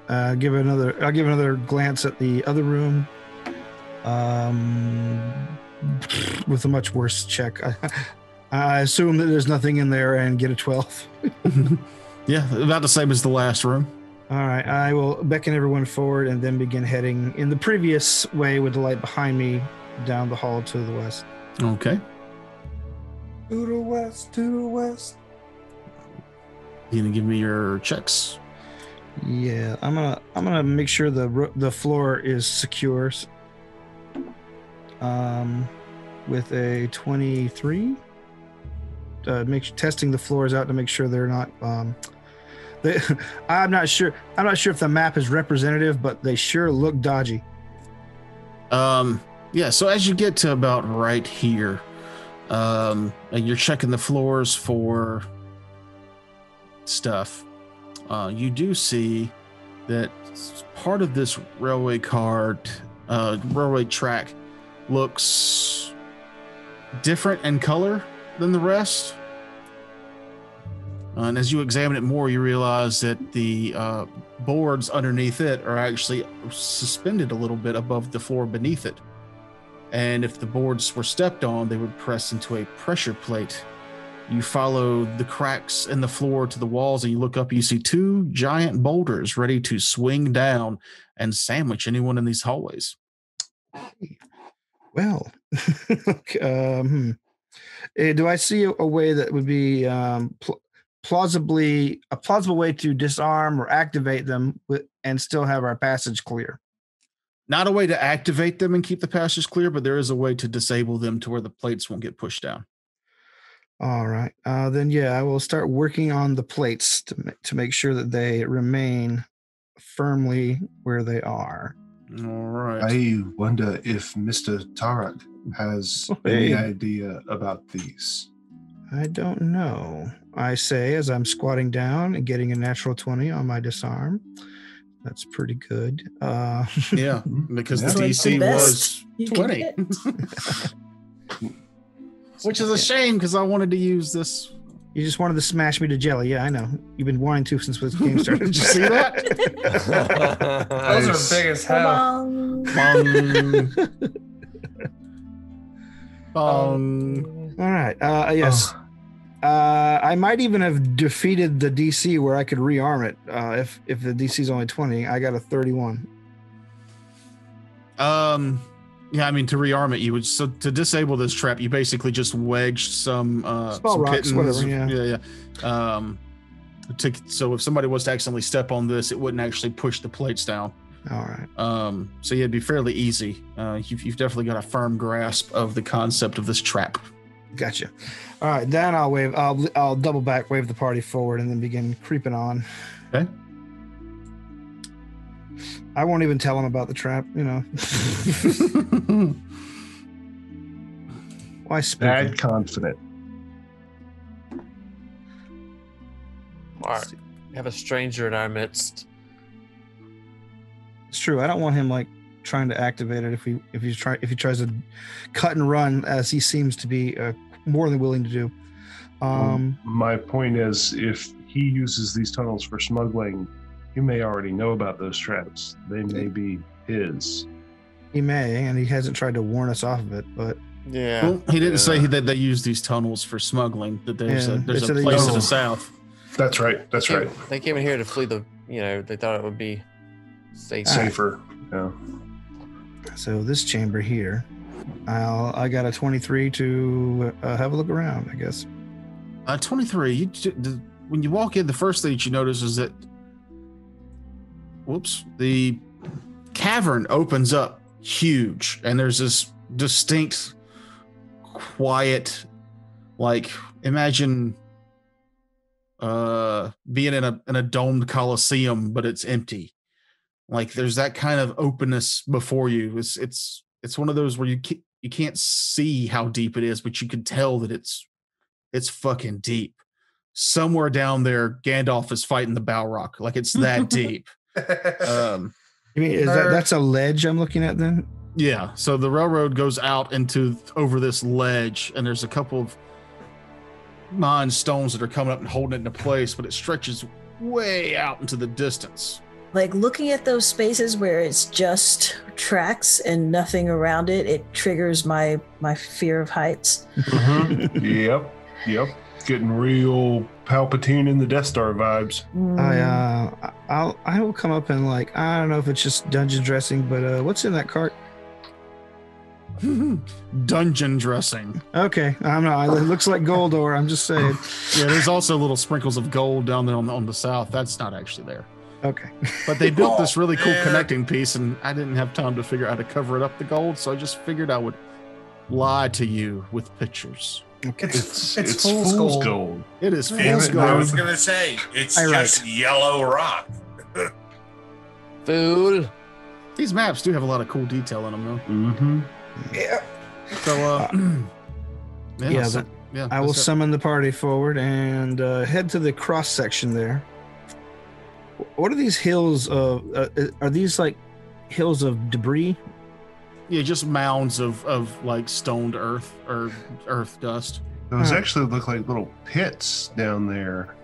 I'll give another glance at the other room. With a much worse check. I assume that there's nothing in there and get a 12. Yeah, about the same as the last room. All right. I will beckon everyone forward and then begin heading in the previous way with the light behind me down the hall to the west. Okay. To the west, to the west. You gonna give me your checks? Yeah, I'm gonna make sure the floor is secure. With a 23. Testing the floors out to make sure they're not. I'm not sure if the map is representative, but they sure look dodgy. Yeah. So as you get to about right here, and you're checking the floors for stuff, you do see that part of this railway track looks different in color than the rest. And as you examine it more, you realize that the boards underneath it are actually suspended a little bit above the floor beneath it. And if the boards were stepped on, they would press into a pressure plate You follow the cracks in the floor to the walls, and you look up. You see 2 giant boulders ready to swing down and sandwich anyone in these hallways. Well, do I see a way that would be plausibly a plausible way to disarm or activate them and still have our passage clear? Not a way to activate them and keep the passage clear, but there is a way to disable them to where the plates won't get pushed down. All right. Then, I will start working on the plates to make sure that they remain firmly where they are. All right. I wonder if Mr. Tarak has any idea about these. I don't know. I say as I'm squatting down and getting a natural 20 on my disarm. That's pretty good. Yeah, because the Like DC the was you can 20. get. Which is a shame because I wanted to use this. You just wanted to smash me to jelly. Yeah, I know. You've been wanting to since this game started. Did you see that? Those are big as hell. Bong. Bong. All right. Yes. I might even have defeated the DC where I could rearm it. If the DC is only 20, I got a 31. Yeah, I mean, to rearm it, you would to disable this trap, you basically just wedged some small rocks, pittons, whatever. Yeah. So if somebody was to accidentally step on this, it wouldn't actually push the plates down. All right. So yeah, it'd be fairly easy. You've definitely got a firm grasp of the concept of this trap. Gotcha. All right, then I'll wave. I'll double back, wave the party forward, and then begin creeping on. Okay. I won't even tell them about the trap. Why speak? Bad confident. Mark, we have a stranger in our midst. It's true. I don't want him trying to activate it if he tries to cut and run as he seems to be more than willing to do. My point is, if he uses these tunnels for smuggling, he may already know about those traps. They may be his. He may, and he hasn't tried to warn us off of it, but Yeah. Well, he didn't say that they use these tunnels for smuggling. That there's Yeah, a they said they place use to the them. south. That's right. That's right. They came in here to flee they thought it would be safe. Safer. Yeah. so this chamber here, I got a 23 to have a look around, I guess. 23. When you walk in, the first thing that you notice is that, the cavern opens up huge, and there's this distinct, quiet, imagine being in a domed coliseum, but it's empty. There's that kind of openness before you. It's one of those where you can't see how deep it is, but you can tell that it's fucking deep. Somewhere down there, Gandalf is fighting the Balrog. It's that deep. You mean that's a ledge I'm looking at then? Yeah. So the railroad goes out over this ledge, and there's a couple of mine stones that are coming up and holding it into place, but it stretches way out into the distance. Looking at those spaces where it's just tracks and nothing around it, it triggers my fear of heights. Mm-hmm. Yep. Getting real Palpatine in the Death Star vibes. I will come up and I don't know if it's just dungeon dressing, but what's in that cart? Dungeon dressing. Okay, I'm not. It looks like gold ore. I'm just saying. Yeah, there's also little sprinkles of gold down there on the south. That's not actually there. Okay. But they built this really cool connecting piece, and I didn't have time to figure out how to cover it up the gold, so I just figured I would lie to you with pictures. Okay. It's fool's gold. It is I fool's was gold. gonna say it's All just yellow rock. Fool. These maps do have a lot of cool detail in them, though. Mm-hmm. Yeah. So, I will that's it. summon the party forward and head to the cross section there. What are these hills of? Are these hills of debris? Yeah, just mounds of stoned earth or earth dust. Those actually look like little pits down there.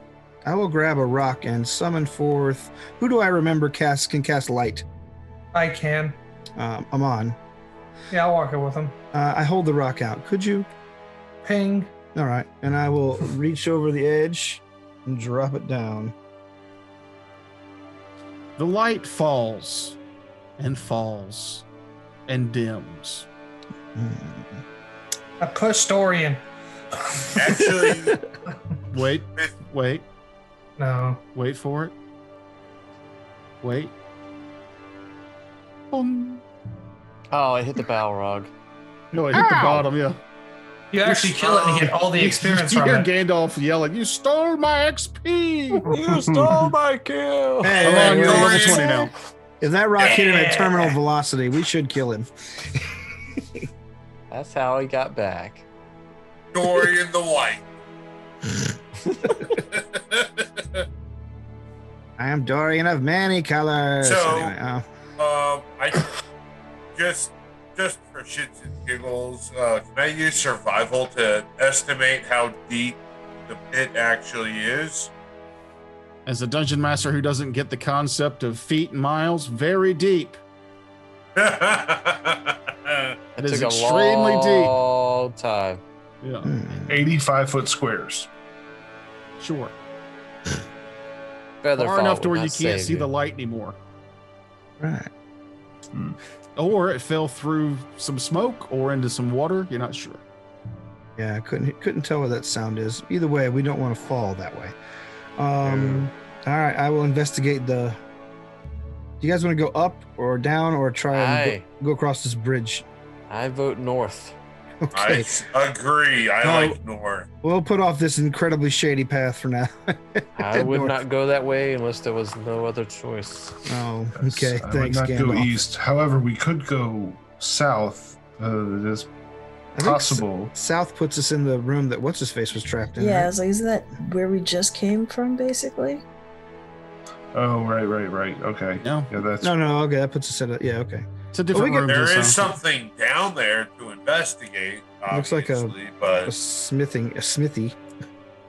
I will grab a rock and summon forth. Who do I remember can cast light? I can. I'm on. Yeah, I'll walk it with him. I hold the rock out. Could you? Ping. All right, and I will reach over the edge and drop it down. The light falls and falls and dims. I pushed Dorian. Actually, Wait, wait, No. wait for it. Wait. Boom. Oh, I hit the Balrog. No, it hit the bottom, yeah. You actually kill it and you get all the experience you from hear it. Gandalf yelling, "You stole my XP!" You stole my kill. Hey, Come on, you're Dorian. level 20 now. If that rock hit him at Yeah. terminal velocity, we should kill him. That's how he got back. Dorian the White. I am Dorian of many colors. So- Anyway, I just for shits and giggles, can I use survival to estimate how deep the pit actually is? As a dungeon master who doesn't get the concept of feet and miles, very deep. It is took extremely a deep. long time. Yeah, 85-foot squares. sure. Feather Far fall enough to would where you not can't save see the light anymore. right. Or it fell through some smoke or into some water. You're not sure. Yeah, I couldn't tell what that sound is. Either way, we don't want to fall that way. All right, I will investigate the. Do you guys want to go up or down or try and go across this bridge? I vote north. Okay, I agree. I No. like North. we'll put off this incredibly shady path for now. I would North. not go that way unless there was no other choice. Oh, Yes, okay. I Thanks, would not go Gandalf. east. However, we could go south. It is I think possible. South puts us in the room that what's his face was trapped in. Yeah, I right? was like, isn't that where we just came from, basically? Oh, right. Okay. No, Yeah, that's No. Okay, that puts us at a. Yeah, okay. it's a different we room. get- There to is this, huh? something down there to investigate. Looks like a- Obviously, A but smithy.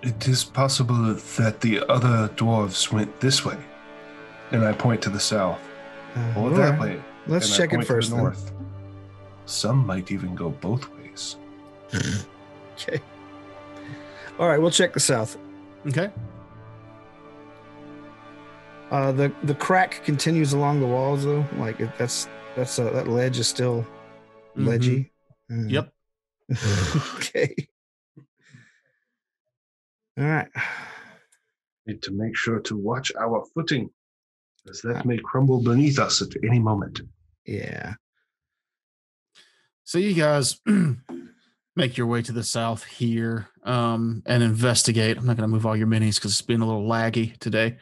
It is possible that the other dwarves went this way, and I point to the south, or that alright. way. Let's and I check it point to first. the Then. north. Some might even go both ways. Okay. All right, we'll check the south. Okay. The crack continues along the walls though. Like that ledge is still ledgy. Mm. Yep. Okay. All right. Need to make sure to watch our footing, as that may crumble beneath us at any moment. Yeah. So you guys make your way to the south here and investigate. I'm not going to move all your minis because it's been a little laggy today.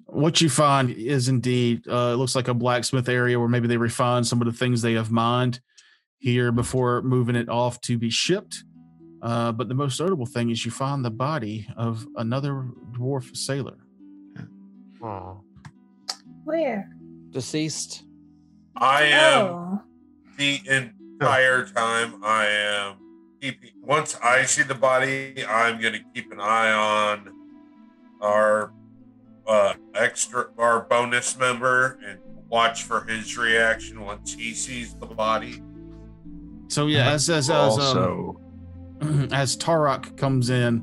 What you find is indeed, it looks like a blacksmith area where maybe they refine some of the things they have mined here before moving it off to be shipped. But the most notable thing is you find the body of another dwarf sailor. Oh. Where? Deceased. I am Oh. the entire time I am keeping. Once I see the body, I'm going to keep an eye on our our bonus member and watch for his reaction once he sees the body. So yeah, as Also, as Tarok comes in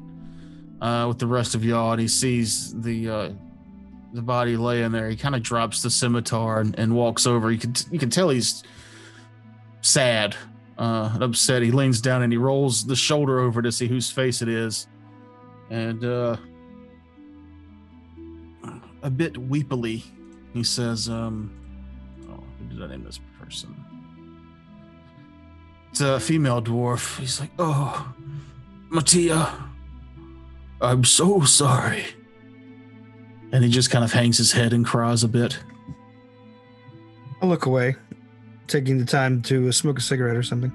with the rest of y'all and he sees the body laying there, he kind of drops the scimitar and walks over. You can tell he's sad and upset. He leans down and he rolls the shoulder over to see whose face it is, and a bit weepily he says, who did I name this person? It's a female dwarf. He's like, "Oh, Mattia, I'm so sorry." And he just kind of hangs his head and cries a bit. I'll look away, taking the time to smoke a cigarette or something.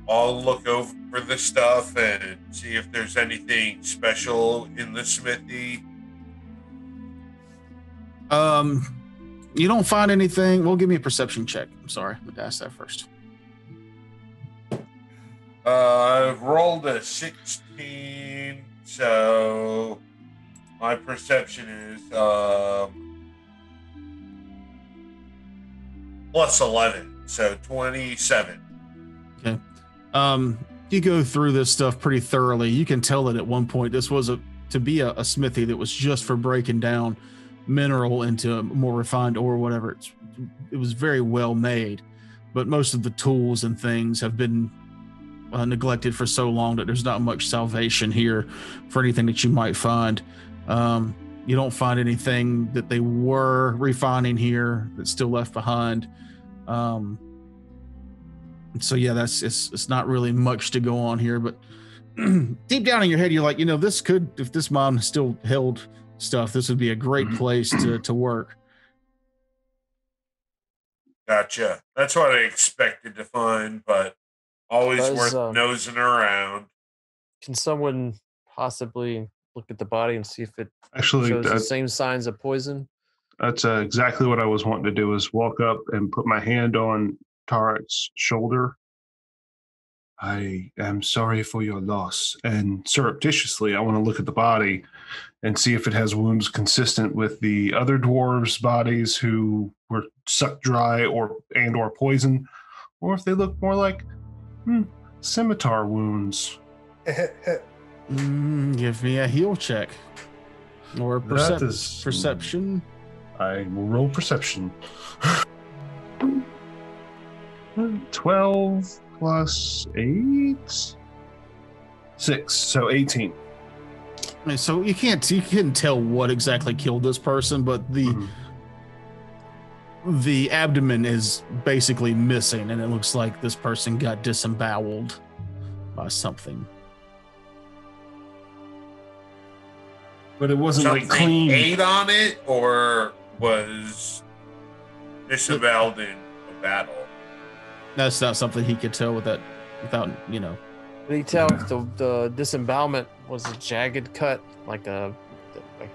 I'll look over the stuff and see if there's anything special in the smithy. You don't find anything. Well, give me a perception check. I'm sorry, I'm gonna ask that first. I've rolled a 16, so my perception is plus 11, so 27. Okay. You go through this stuff pretty thoroughly. You can tell that at one point this was to be a smithy that was just for breaking down mineral into more refined ore, whatever. It was very well made, but most of the tools and things have been neglected for so long that there's not much salvation here for anything that you might find. You don't find anything that they were refining here that's still left behind. So yeah, it's not really much to go on here, but deep down in your head, you're like, this could, if this mine still held stuff, this would be a great place to work. Gotcha. That's what I expected to find, but always worth nosing around. Can someone possibly look at the body and see if it Actually shows the same signs of poison? That's exactly what I was wanting to do, is walk up and put my hand on Tarek's shoulder. I am sorry for your loss. And surreptitiously, I want to look at the body and see if it has wounds consistent with the other dwarves' bodies who were sucked dry or poisoned, or if they look more like scimitar wounds. Give me a heal check. Or perception. I will roll perception. 12 plus 8? 6, so 18. So you couldn't tell what exactly killed this person, but the abdomen is basically missing, and it looks like this person got disemboweled by something. But it wasn't Something like clean. Ate on it, or was disemboweled in a battle? That's not something he could tell without. Did he tell if the disembowelment was a jagged cut, like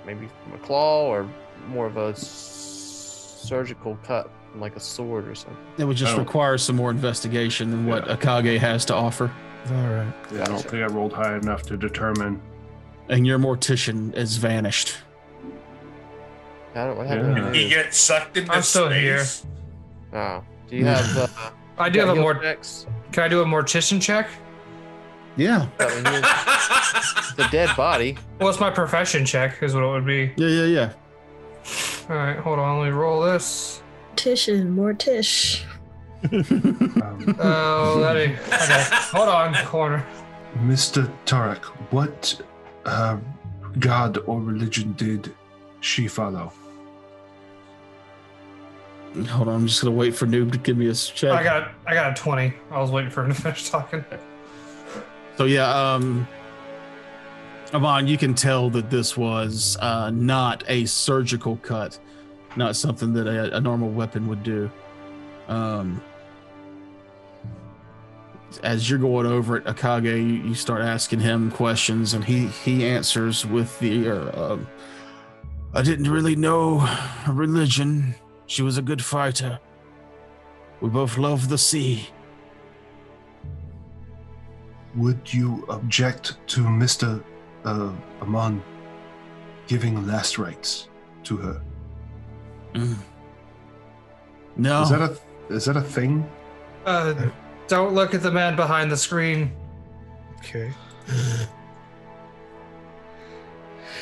maybe from a claw, or more of a surgical cut, like a sword or something? It would just require some more investigation than what Akage has to offer. All right. Yeah, I don't think I rolled high enough to determine. And your mortician is vanished. Did he get sucked into I'm still space? here. Oh, do you have? I do have a more. Checks? Can I do a mortician check? Yeah. The dead body. Well, it's my profession check, is what it would be. Yeah. All right, hold on. Let me roll this. Mortish. Oh, that ain't. Okay, hold on, corner. Mr. Tarek, what god or religion did she follow? Hold on, I'm just gonna wait for Noob to give me a check. I got a 20. I was waiting for him to finish talking. So yeah, Amon, you can tell that this was not a surgical cut, not something that a normal weapon would do. As you're going over it, Akage, you start asking him questions, and he answers with the I didn't really know her religion. She was a good fighter. We both love the sea. Would you object to Mr. Amon giving last rites to her? No. Is that a thing? Don't look at the man behind the screen. Okay.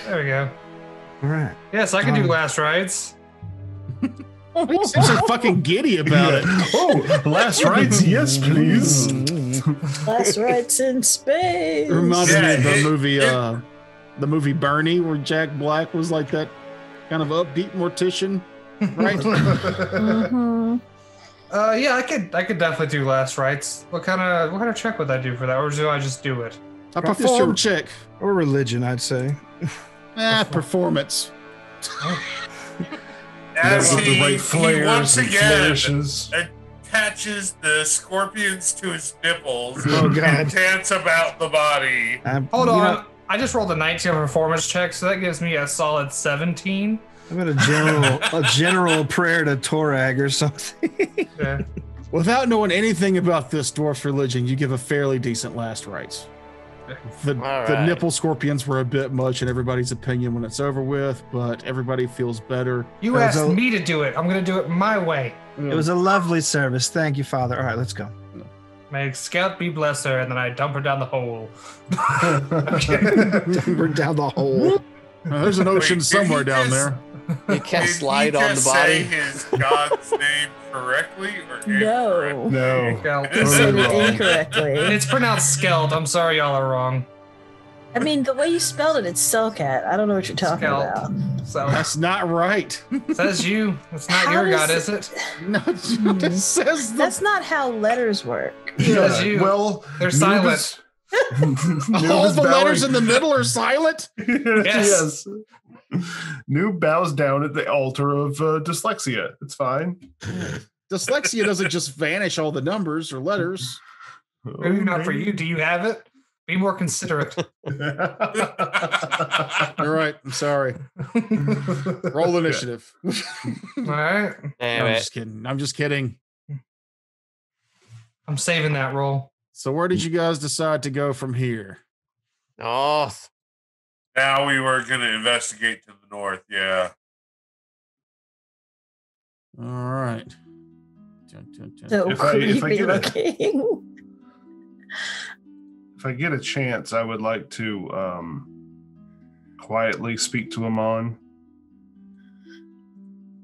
There we go. All right. Yes, I can do last rites. He seems so fucking giddy about it. Oh, last rites, yes, please. Last rites in space. It reminds me of the movie Bernie, where Jack Black was like that kind of upbeat mortician, right? Mm-hmm. Yeah, I could definitely do last rites. What kind of check would I do for that, or do I just do it? A perform check. Or religion, I'd say. Performance. As With the he right flares once and again flourishes. attaches the scorpions to his nipples Oh, God. and dance about the body. Hold on. I just rolled a 19 on performance check, so that gives me a solid 17. How about a general prayer to Torag or something? Yeah. Without knowing anything about this dwarf religion, you give a fairly decent last rites. The nipple scorpions were a bit much in everybody's opinion when it's over with, but everybody feels better. You asked me to do it. I'm going to do it my way. It was a lovely service. Thank you, Father. All right, let's go. May Scout be bless her, and then I dump her down the hole. We're down the hole. There's an ocean Wait, somewhere did he down just- there. You cast slide on the Say body. his God's name correctly or No. incorrectly? No. Scout. He said it Wrong. incorrectly. It's pronounced Skelt. I'm sorry, y'all are wrong. I mean, the way you spelled it, it's Cellcat. I don't know what you're talking Scout. about. So That's not right. says you. It's not How your does God, is it? No, it says the That's not how letters work. Says you. Well, They're Noob silent. is- Noob all is the letters bowing- in the middle are silent. Yes. Noob bows down at the altar of dyslexia. It's fine. Dyslexia doesn't just vanish all the numbers or letters. Maybe not for you. Do you have it? Be more considerate. All right, I'm sorry. Roll initiative. All right. Damn I'm it. just kidding. I'm just kidding. I'm saving that roll. So where did you guys decide to go from here? North. Now we were going to investigate to the north. Yeah. All right. Dun, dun, dun. So If I creepy get a- looking. If I get a chance, I would like to quietly speak to Amon.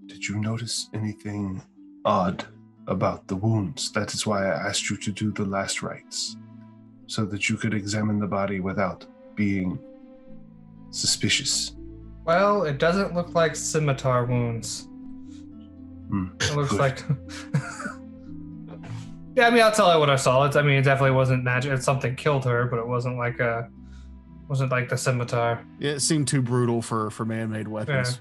Did you notice anything odd about the wounds? That is why I asked you to do the last rites, so that you could examine the body without being suspicious. Well, it doesn't look like scimitar wounds. It looks Good. like. Yeah, I mean, I'll tell you what I saw. It definitely wasn't magic. It's something killed her, but it wasn't like the scimitar. Yeah, it seemed too brutal for man-made weapons.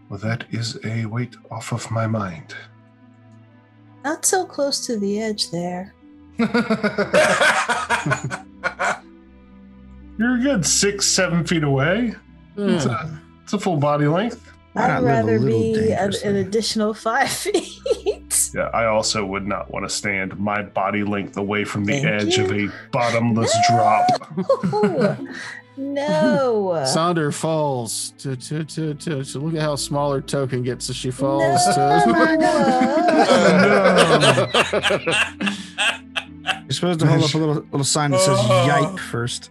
Well, that is a weight off of my mind. Not so close to the edge there. You're a good 6-7 feet away. It's Hmm. a full body length. Why not I'd live a rather little be an dangerously? additional 5 feet. Yeah, I also would not want to stand my body length away from the Thank edge you. of a bottomless drop. No. Sonder falls to look at how small her token gets as she falls No. You're supposed to hold up a little sign that says "Yipe" first.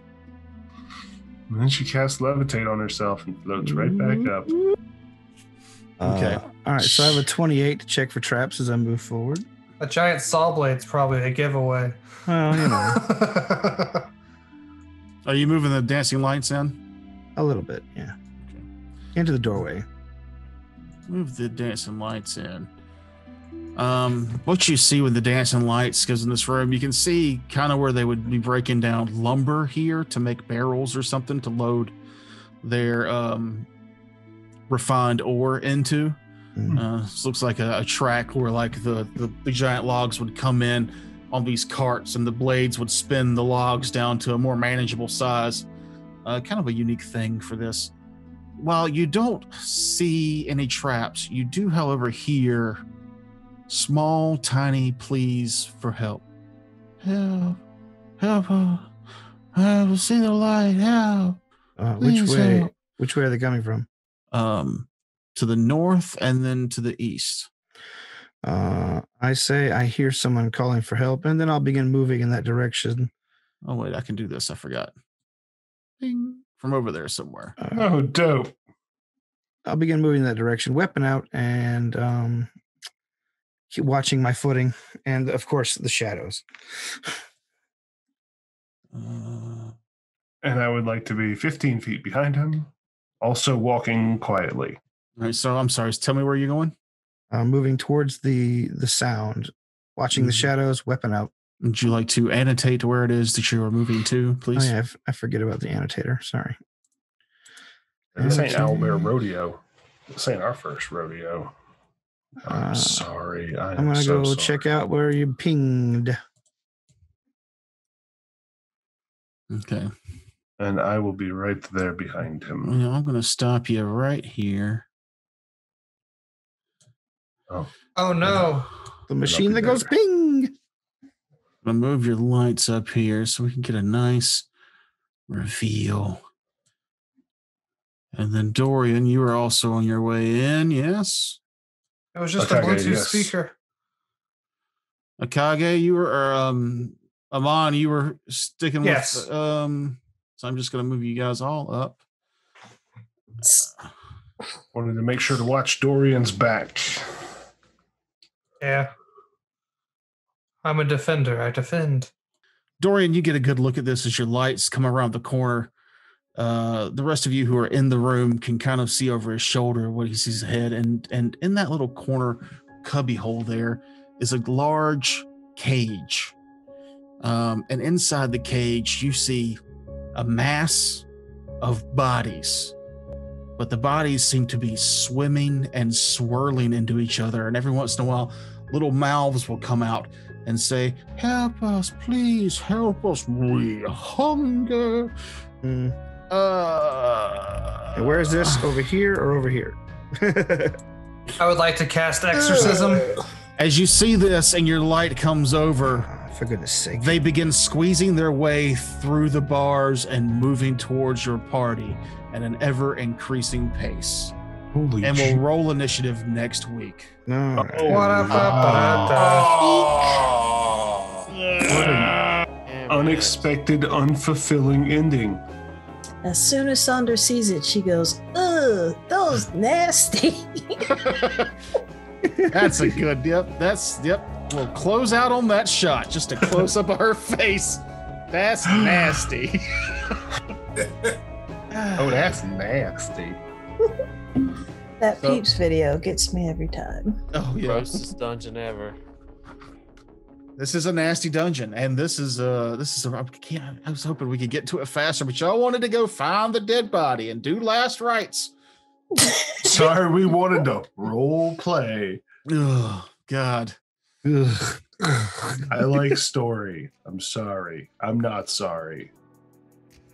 And then she casts levitate on herself and floats right back up. Okay. All right. So I have a 28 to check for traps as I move forward. A giant saw blade's probably a giveaway. Well, you know, Are you moving the dancing lights in? a little bit. Yeah. Into the doorway. Move the dancing lights in. What you see with the dancing lights goes in this room, you can see kind of where they would be breaking down lumber here to make barrels or something to load their refined ore into. This looks like a track where like the giant logs would come in on these carts and the blades would spin the logs down to a more manageable size. Kind of a unique thing for this. While you don't see any traps, you do, however, hear small, tiny pleas for help. Help! Help! I've seen the light. Help! Which Please way? help. Which way are they coming from? To the north and then to the east. I say I hear someone calling for help, and then I'll begin moving in that direction. Oh wait, I can do this. I forgot. Bing. From over there somewhere. Oh, dope. I'll begin moving in that direction, weapon out, and keep watching my footing, and of course the shadows. And I would like to be 15 feet behind him, also walking quietly. All right, so I'm sorry. Tell me where you're going. Moving towards the sound, watching the shadows, weapon out. Would you like to annotate where it is that you are moving to, please? Oh yeah, I forget about the annotator. Sorry. This ain't Owlbear Rodeo. This ain't our first rodeo. I'm sorry. I'm gonna go check out where you pinged. Okay. And I will be right there behind him. Well, I'm going to stop you right here. Oh no. The machine that goes ping. I'm going to move your lights up here so we can get a nice reveal. And then Dorian, you are also on your way in, yes? It was just a Okay, Bluetooth yes. speaker. Akage, you were, or Amon, you were sticking Yes. with. So I'm just gonna move you guys all up. Wanted to make sure to watch Dorian's back. Yeah. I'm a defender. I defend. Dorian, you get a good look at this as your lights come around the corner. The rest of you who are in the room can kind of see over his shoulder what he sees ahead, and in that little corner cubby hole there is a large cage. And inside the cage, you see a mass of bodies, but the bodies seem to be swimming and swirling into each other. And every once in a while, little mouths will come out and say, "Help us, please help us. We hunger." And where is this? Over here or over here? I would like to cast exorcism. As you see this and your light comes over, For goodness sake. they begin squeezing their way through the bars and moving towards your party at an ever-increasing pace. Holy And shit. we'll roll initiative next week. No. What up, Oh. What an unexpected, unfulfilling ending. As soon as Sandra sees it, she goes, "Ugh, those nasty." That's a good, yep. We'll close out on that shot. Just a close up of her face. That's nasty. Oh, that's nasty. That So- Peeps video gets me every time. Oh, yeah. Grossest dungeon ever. This is a nasty dungeon, and this is I was hoping we could get to it faster, but y'all wanted to go find the dead body and do last rites. Sorry, we wanted to role play. Oh, God. Ugh. I like story. I'm sorry. I'm not sorry.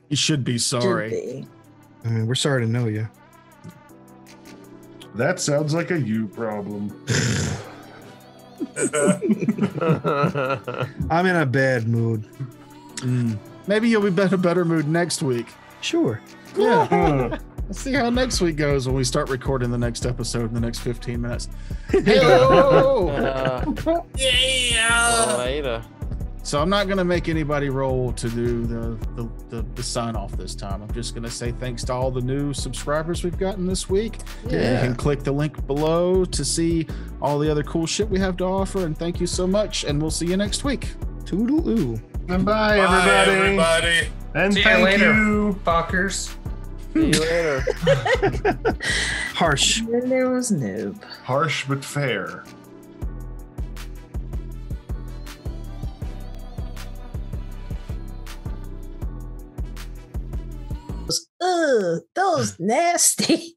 You should be Should sorry. be. I mean, we're sorry to know you. That sounds like a you problem. I'm in a bad mood. Maybe you'll be in a better mood next week. Sure. Yeah. Huh. Let's see how next week goes when we start recording the next episode in the next 15 minutes. Hello! Yeah. Later. So I'm not going to make anybody roll to do the sign off this time. I'm just going to say thanks to all the new subscribers we've gotten this week. Yeah. You can click the link below to see all the other cool shit we have to offer. And thank you so much. And we'll see you next week. Toodle-oo. And bye, Bye, everybody. everybody. And See you thank later. you. Fuckers. See you later. Harsh. And then there was Noob. Harsh but fair. Ugh, those nasty.